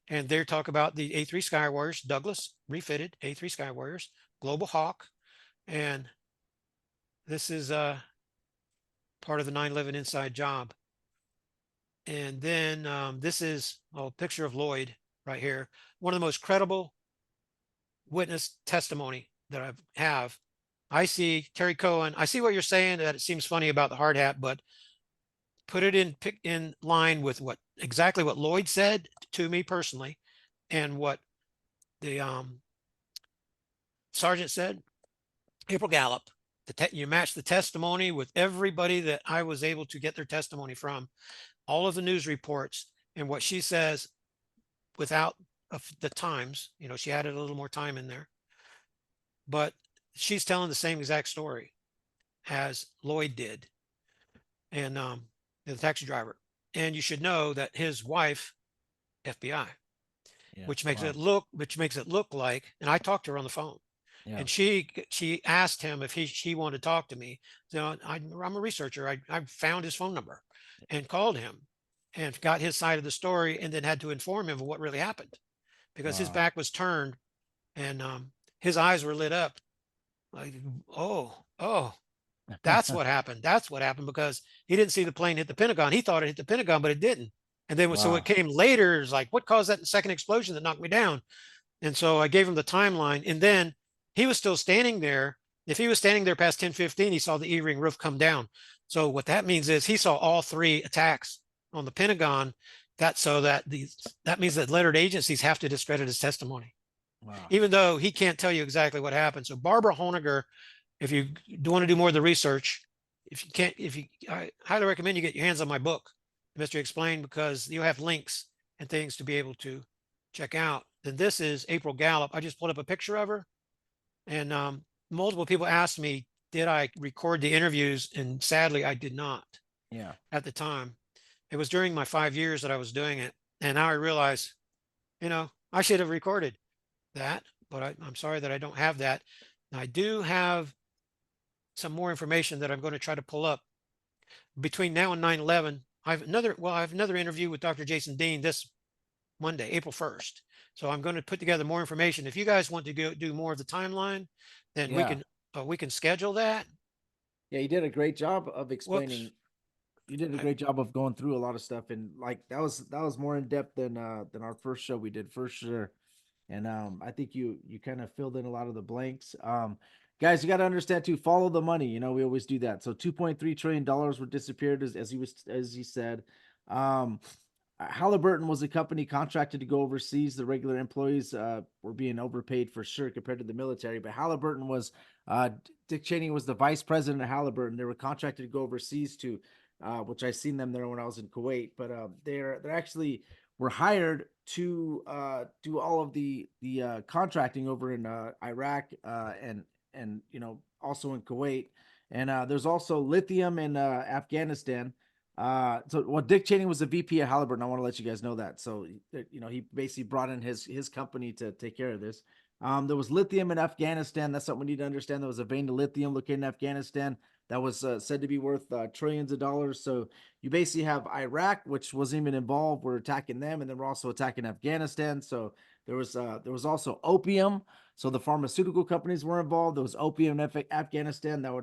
And they talk about the A3 Sky Warriors, Douglas refitted A3 Sky Warriors, Global Hawk. And this is part of the 9/11 inside job. And then this is a picture of Lloyd right here. One of the most credible witness testimony that I have. I see Terry Cohen. I see what you're saying, that it seems funny about the hard hat, but put it in line with exactly what Lloyd said to me personally and what the sergeant said. April Gallup. You match the testimony with everybody that I was able to get their testimony from, all of the news reports, and what she says without the times. She added a little more time in there, but she's telling the same exact story as Lloyd did, and the taxi driver. And you should know that his wife, FBI, which makes it look like. And I talked to her on the phone. Yeah. And she asked him if she wanted to talk to me. So I'm a researcher. I found his phone number and called him and got his side of the story, and then had to inform him of what really happened, because his back was turned and his eyes were lit up. Like, oh, that's what happened. That's what happened, because he didn't see the plane hit the Pentagon. He thought it hit the Pentagon, but it didn't. And then so it came later. It's like, what caused that second explosion that knocked me down? And so I gave him the timeline, and then he was still standing there. If he was standing there past 10:15, he saw the E-ring roof come down. So what that means is he saw all 3 attacks on the Pentagon. That means that lettered agencies have to discredit his testimony, even though he can't tell you exactly what happened. So Barbara Honiger, if you want to do more of the research, I highly recommend you get your hands on my book, Mystery Explained, because you have links and things to be able to check out. Then this is April Gallup. I just pulled up a picture of her. And multiple people asked me, did I record the interviews? And sadly, I did not. Yeah. At the time. It was during my 5 years that I was doing it. And now I realize, I should have recorded that, but I'm sorry that I don't have that. I do have some more information that I'm going to try to pull up. Between now and 9/11, I have another interview with Dr. Jason Dean this Monday, April 1st. So I'm going to put together more information. If you guys want to go do more of the timeline, then Yeah. we can schedule that. Yeah, you did a great job of explaining. Whoops. You did a great job of going through a lot of stuff, and like that was more in depth than our first show we did for sure. And I think you kind of filled in a lot of the blanks. Guys, you got to understand too. Follow the money. You know, we always do that. So $2.3 trillion were disappeared, as he said. Um, Halliburton was a company contracted to go overseas. The regular employees were being overpaid for sure compared to the military. But Halliburton was Dick Cheney was the vice president of Halliburton. They were contracted to go overseas to, which I seen them there when I was in Kuwait. But they're actually were hired to do all of the contracting over in Iraq and also in Kuwait. And there's also lithium in Afghanistan. Dick Cheney was the VP at Halliburton. I want to let you guys know that. So, he basically brought in his company to take care of this. There was lithium in Afghanistan. That's something we need to understand. There was a vein of lithium located in Afghanistan that was said to be worth trillions of dollars. So you basically have Iraq, which wasn't even involved. We're attacking them, and then we're also attacking Afghanistan. So there was opium. So the pharmaceutical companies were involved. There was opium in Afghanistan. There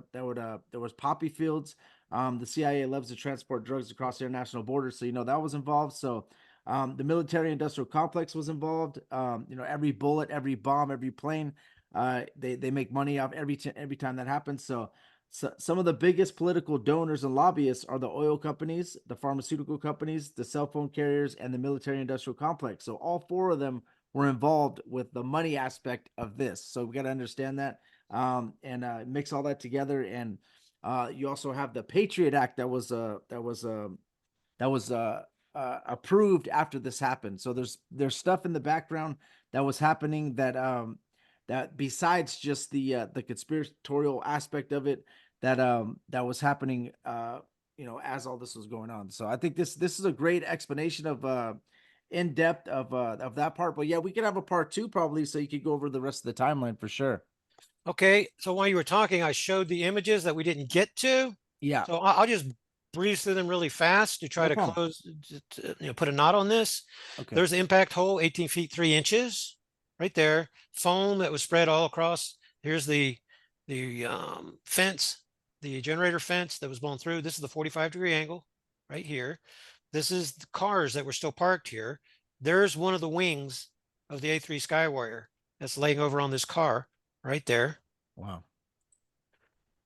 was poppy fields. The CIA loves to transport drugs across international borders, so that was involved. So the military-industrial complex was involved. Every bullet, every bomb, every plane, they make money off every time that happens. So some of the biggest political donors and lobbyists are the oil companies, the pharmaceutical companies, the cell phone carriers, and the military-industrial complex. So all four of them were involved with the money aspect of this. So we got to understand that and mix all that together. And you also have the Patriot Act that was approved after this happened. So there's stuff in the background that was happening that besides just the conspiratorial aspect of it that was happening as all this was going on. So I think this is a great explanation of in depth of that part. But yeah, we could have a part 2 probably, so you could go over the rest of the timeline for sure. Okay, so while you were talking, I showed the images that we didn't get to. Yeah. So I'll just breeze through them really fast to try No to problem. close, put a knot on this. Okay. There's the impact hole, 18 feet 3 inches, right there. Foam that was spread all across. Here's the fence, the generator fence that was blown through. This is the 45-degree angle right here. This is the cars that were still parked here. There's one of the wings of the A3 Skywarrior that's laying over on this car right there. Wow.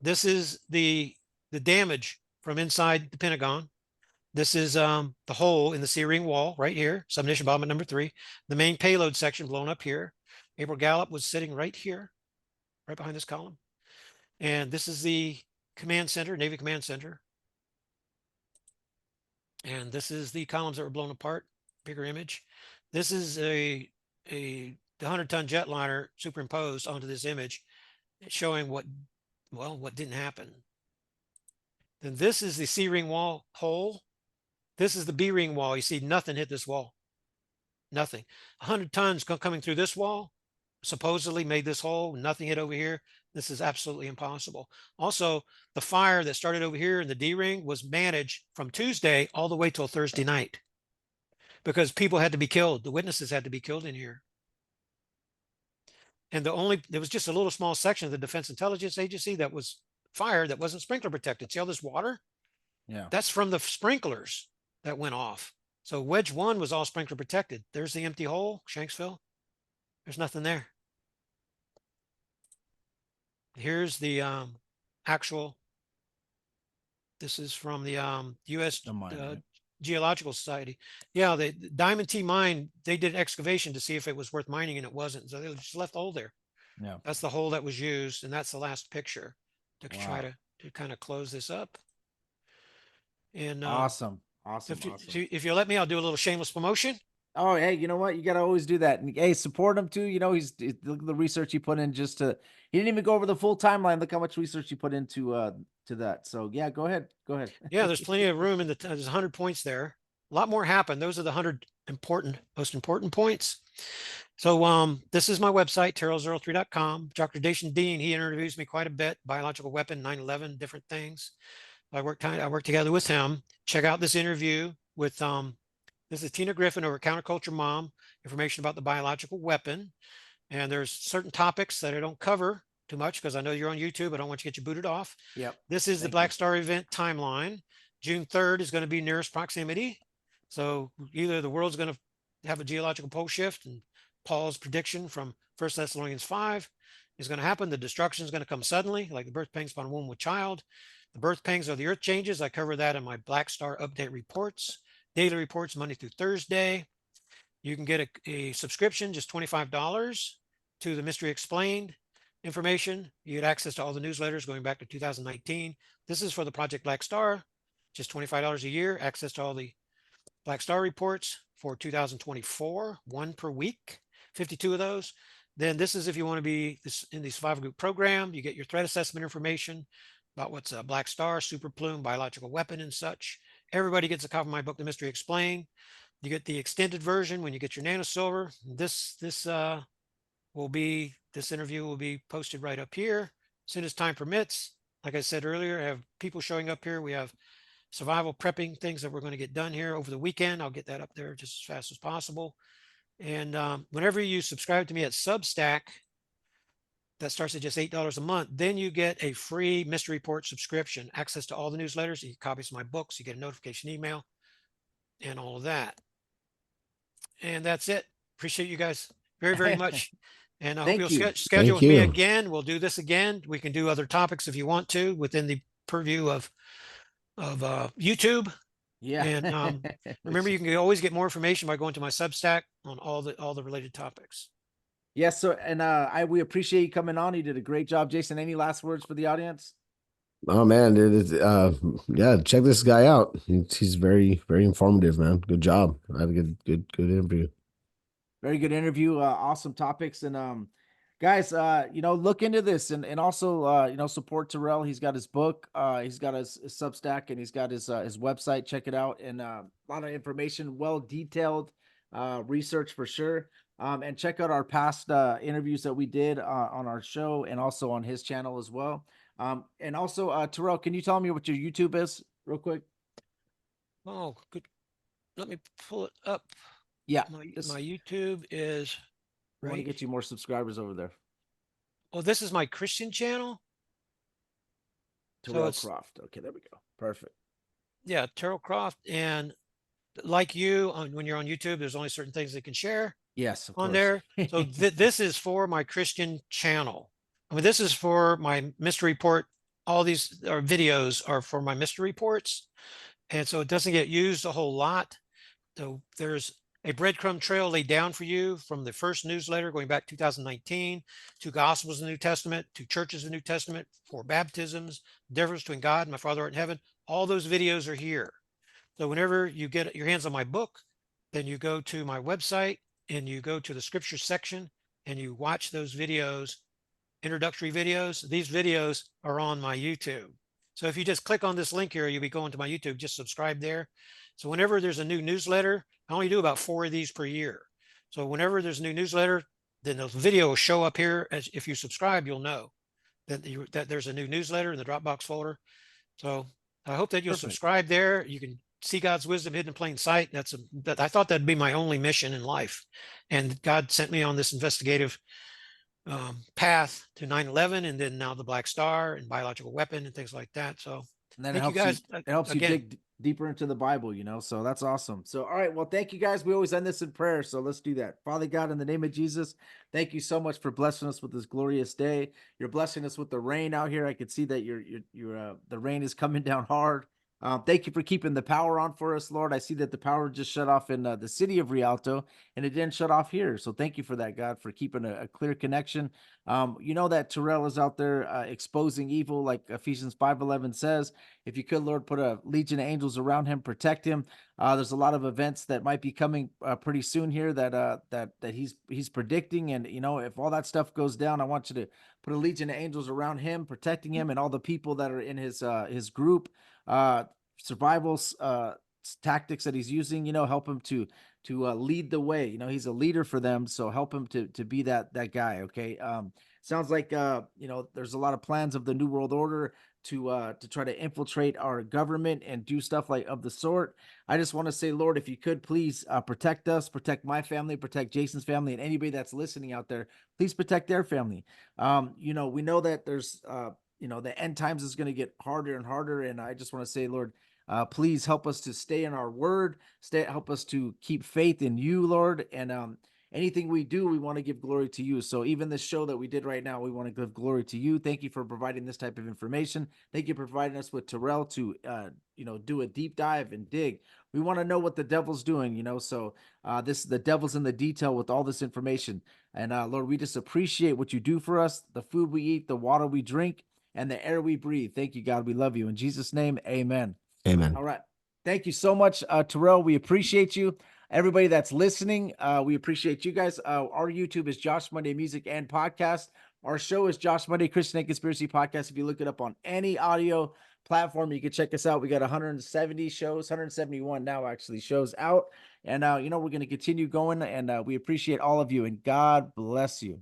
This is the damage from inside the Pentagon. This is the hole in the C-ring wall right here, submission bombardment number 3. The main payload section blown up here. April Gallup was sitting right here, right behind this column. And this is the command center, Navy Command Center. And this is the columns that were blown apart, bigger image. This is the 100-ton jetliner superimposed onto this image, showing what didn't happen. Then this is the C-ring wall hole. This is the B-ring wall. You see nothing hit this wall. Nothing. 100 tons coming through this wall supposedly made this hole. Nothing hit over here. This is absolutely impossible. Also, the fire that started over here in the D-ring was managed from Tuesday all the way till Thursday night because people had to be killed. The witnesses had to be killed in here. And there was just a little small section of the Defense Intelligence Agency that was fired that wasn't sprinkler protected. See all this water? Yeah. That's from the sprinklers that went off. So wedge 1 was all sprinkler protected. There's the empty hole, Shanksville. There's nothing there. Here's the actual, this is from the U.S. Geological Society. Yeah, the Diamond T mine, they did an excavation to see if it was worth mining, and it wasn't. So they just left the hole there. Yeah. That's the hole that was used, and that's the last picture to try to kind of close this up. And Awesome. If you let me, I'll do a little shameless promotion. Oh, hey, you know what? You got to always do that. And hey, support him too. He's look at the research he put in he didn't even go over the full timeline. Look how much research he put into to that. So yeah, go ahead. Yeah, there's plenty of room there's 100 points there. A lot more happened. Those are the 100 most important points. So this is my website, terrell03.com. Dr. Jason Dean, he interviews me quite a bit. Biological weapon, 9/11, different things. I work together with him. Check out this interview with this is Tina Griffin over Counterculture Mom, information about the biological weapon. And there's certain topics that I don't cover too much because I know you're on YouTube. I don't want you to get you booted off. Yep. This is the Thank Black you. Star event timeline. June 3rd is going to be nearest proximity. So either the world's going to have a geological pole shift, and Paul's prediction from 1 Thessalonians 5 is going to happen. The destruction is going to come suddenly, like the birth pangs upon a womb with child. The birth pangs are the earth changes. I cover that in my Black Star update reports, daily reports Monday through Thursday. You can get a subscription, just $25 to the Mystery Explained information. You get access to all the newsletters going back to 2019. This is for the Project Black Star, just $25 a year, access to all the Black Star reports for 2024, one per week, 52 of those. Then this is if you want to be in the survival group program, you get your threat assessment information about what's a Black Star, super plume, biological weapon, and such. Everybody gets a copy of my book, The Mystery Explained. You get the extended version when you get your nano silver. This interview will be posted right up here as soon as time permits. Like I said earlier, I have people showing up here. We have survival prepping things that we're going to get done here over the weekend. I'll get that up there just as fast as possible. And whenever you subscribe to me at Substack, that starts at just $8 a month, then you get a free mystery report subscription, access to all the newsletters, you get copies of my books, you get a notification email, and all of that. And that's it. Appreciate you guys very, very much. And I hope you'll schedule with me again. We'll do this again. We can do other topics if you want to within the purview of YouTube. Yeah. And remember, you can always get more information by going to my Substack on all the related topics. Yes. So, and we appreciate you coming on. You did a great job, Jason. Any last words for the audience? Oh man, yeah, check this guy out. He's very, very informative, man. Good job. I had a good interview. Very good interview. Awesome topics. And guys, look into this and also support Terrell. He's got his book, he's got his Substack, and he's got his website. Check it out. And a lot of information, well detailed research for sure. And check out our past interviews that we did on our show and also on his channel as well. And also, Terrell, can you tell me what your YouTube is real quick? Oh, good. Let me pull it up. Yeah. My YouTube is I want to get you more subscribers over there. Oh, this is my Christian channel. Terral Croft. Okay, there we go. Perfect. Yeah, Terral Croft. And like you, when you're on YouTube, there's only certain things they can share. Yes, on there. So this is for my Christian channel. I mean, this is for my mystery report. All these videos are for my mystery reports. And so it doesn't get used a whole lot. So there's a breadcrumb trail laid down for you from the first newsletter going back 2019, 2 Gospels of the New Testament, 2 churches of the New Testament, 4 baptisms, difference between God and my Father art in heaven. All those videos are here. So whenever you get your hands on my book, then you go to my website and you go to the scripture section and you watch those videos, introductory videos. These videos are on my YouTube. So if you just click on this link here, you'll be going to my YouTube, just subscribe there. So whenever there's a new newsletter, I only do about 4 of these per year. So whenever there's a new newsletter, then those videos will show up here. As if you subscribe, you'll know that there's a new newsletter in the Dropbox folder. So I hope that you'll subscribe there. You can see God's wisdom hidden in plain sight. I thought that'd be my only mission in life. And God sent me on this investigative path to 9/11 and then now the Black Star and biological weapon and things like that. So and then it helps you dig deeper into the Bible, so that's awesome. So, all right. Well, thank you guys. We always end this in prayer. So let's do that. Father God, in the name of Jesus, thank you so much for blessing us with this glorious day. You're blessing us with the rain out here. I can see that the rain is coming down hard. Thank you for keeping the power on for us, Lord. I see that the power just shut off in the city of Rialto, and it didn't shut off here. So thank you for that, God, for keeping a clear connection. That Terrell is out there exposing evil, like Ephesians 5:11 says. If you could, Lord, put a legion of angels around him, protect him. There's a lot of events that might be coming pretty soon here that he's predicting, and if all that stuff goes down, I want you to put a legion of angels around him, protecting him, and all the people that are in his group. Survival tactics that he's using, help him to lead the way. He's a leader for them, so help him to be that guy. Okay. Sounds like there's a lot of plans of the New World Order to try to infiltrate our government and do stuff like of the sort. I just want to say, Lord, if you could please protect us, protect my family, protect Jason's family, and anybody that's listening out there, please protect their family. We know that there's the end times is going to get harder and harder, and I just want to say, Lord, please help us to stay in our word, help us to keep faith in you, Lord, and anything we do, we want to give glory to you. So even this show that we did right now, we want to give glory to you. Thank you for providing this type of information. Thank you for providing us with Terrell to, do a deep dive and dig. We want to know what the devil's doing, so the devil's in the detail with all this information. And Lord, we just appreciate what you do for us, the food we eat, the water we drink, and the air we breathe. Thank you, God. We love you. In Jesus' name, amen. Amen. All right. Thank you so much, Terrell. We appreciate you. Everybody that's listening, we appreciate you guys. Our YouTube is Josh Monday Music and Podcast. Our show is Josh Monday Christian and Conspiracy Podcast. If you look it up on any audio platform, you can check us out. We got 170 shows, 171 now actually shows out. And, we're going to continue going, and we appreciate all of you, and God bless you.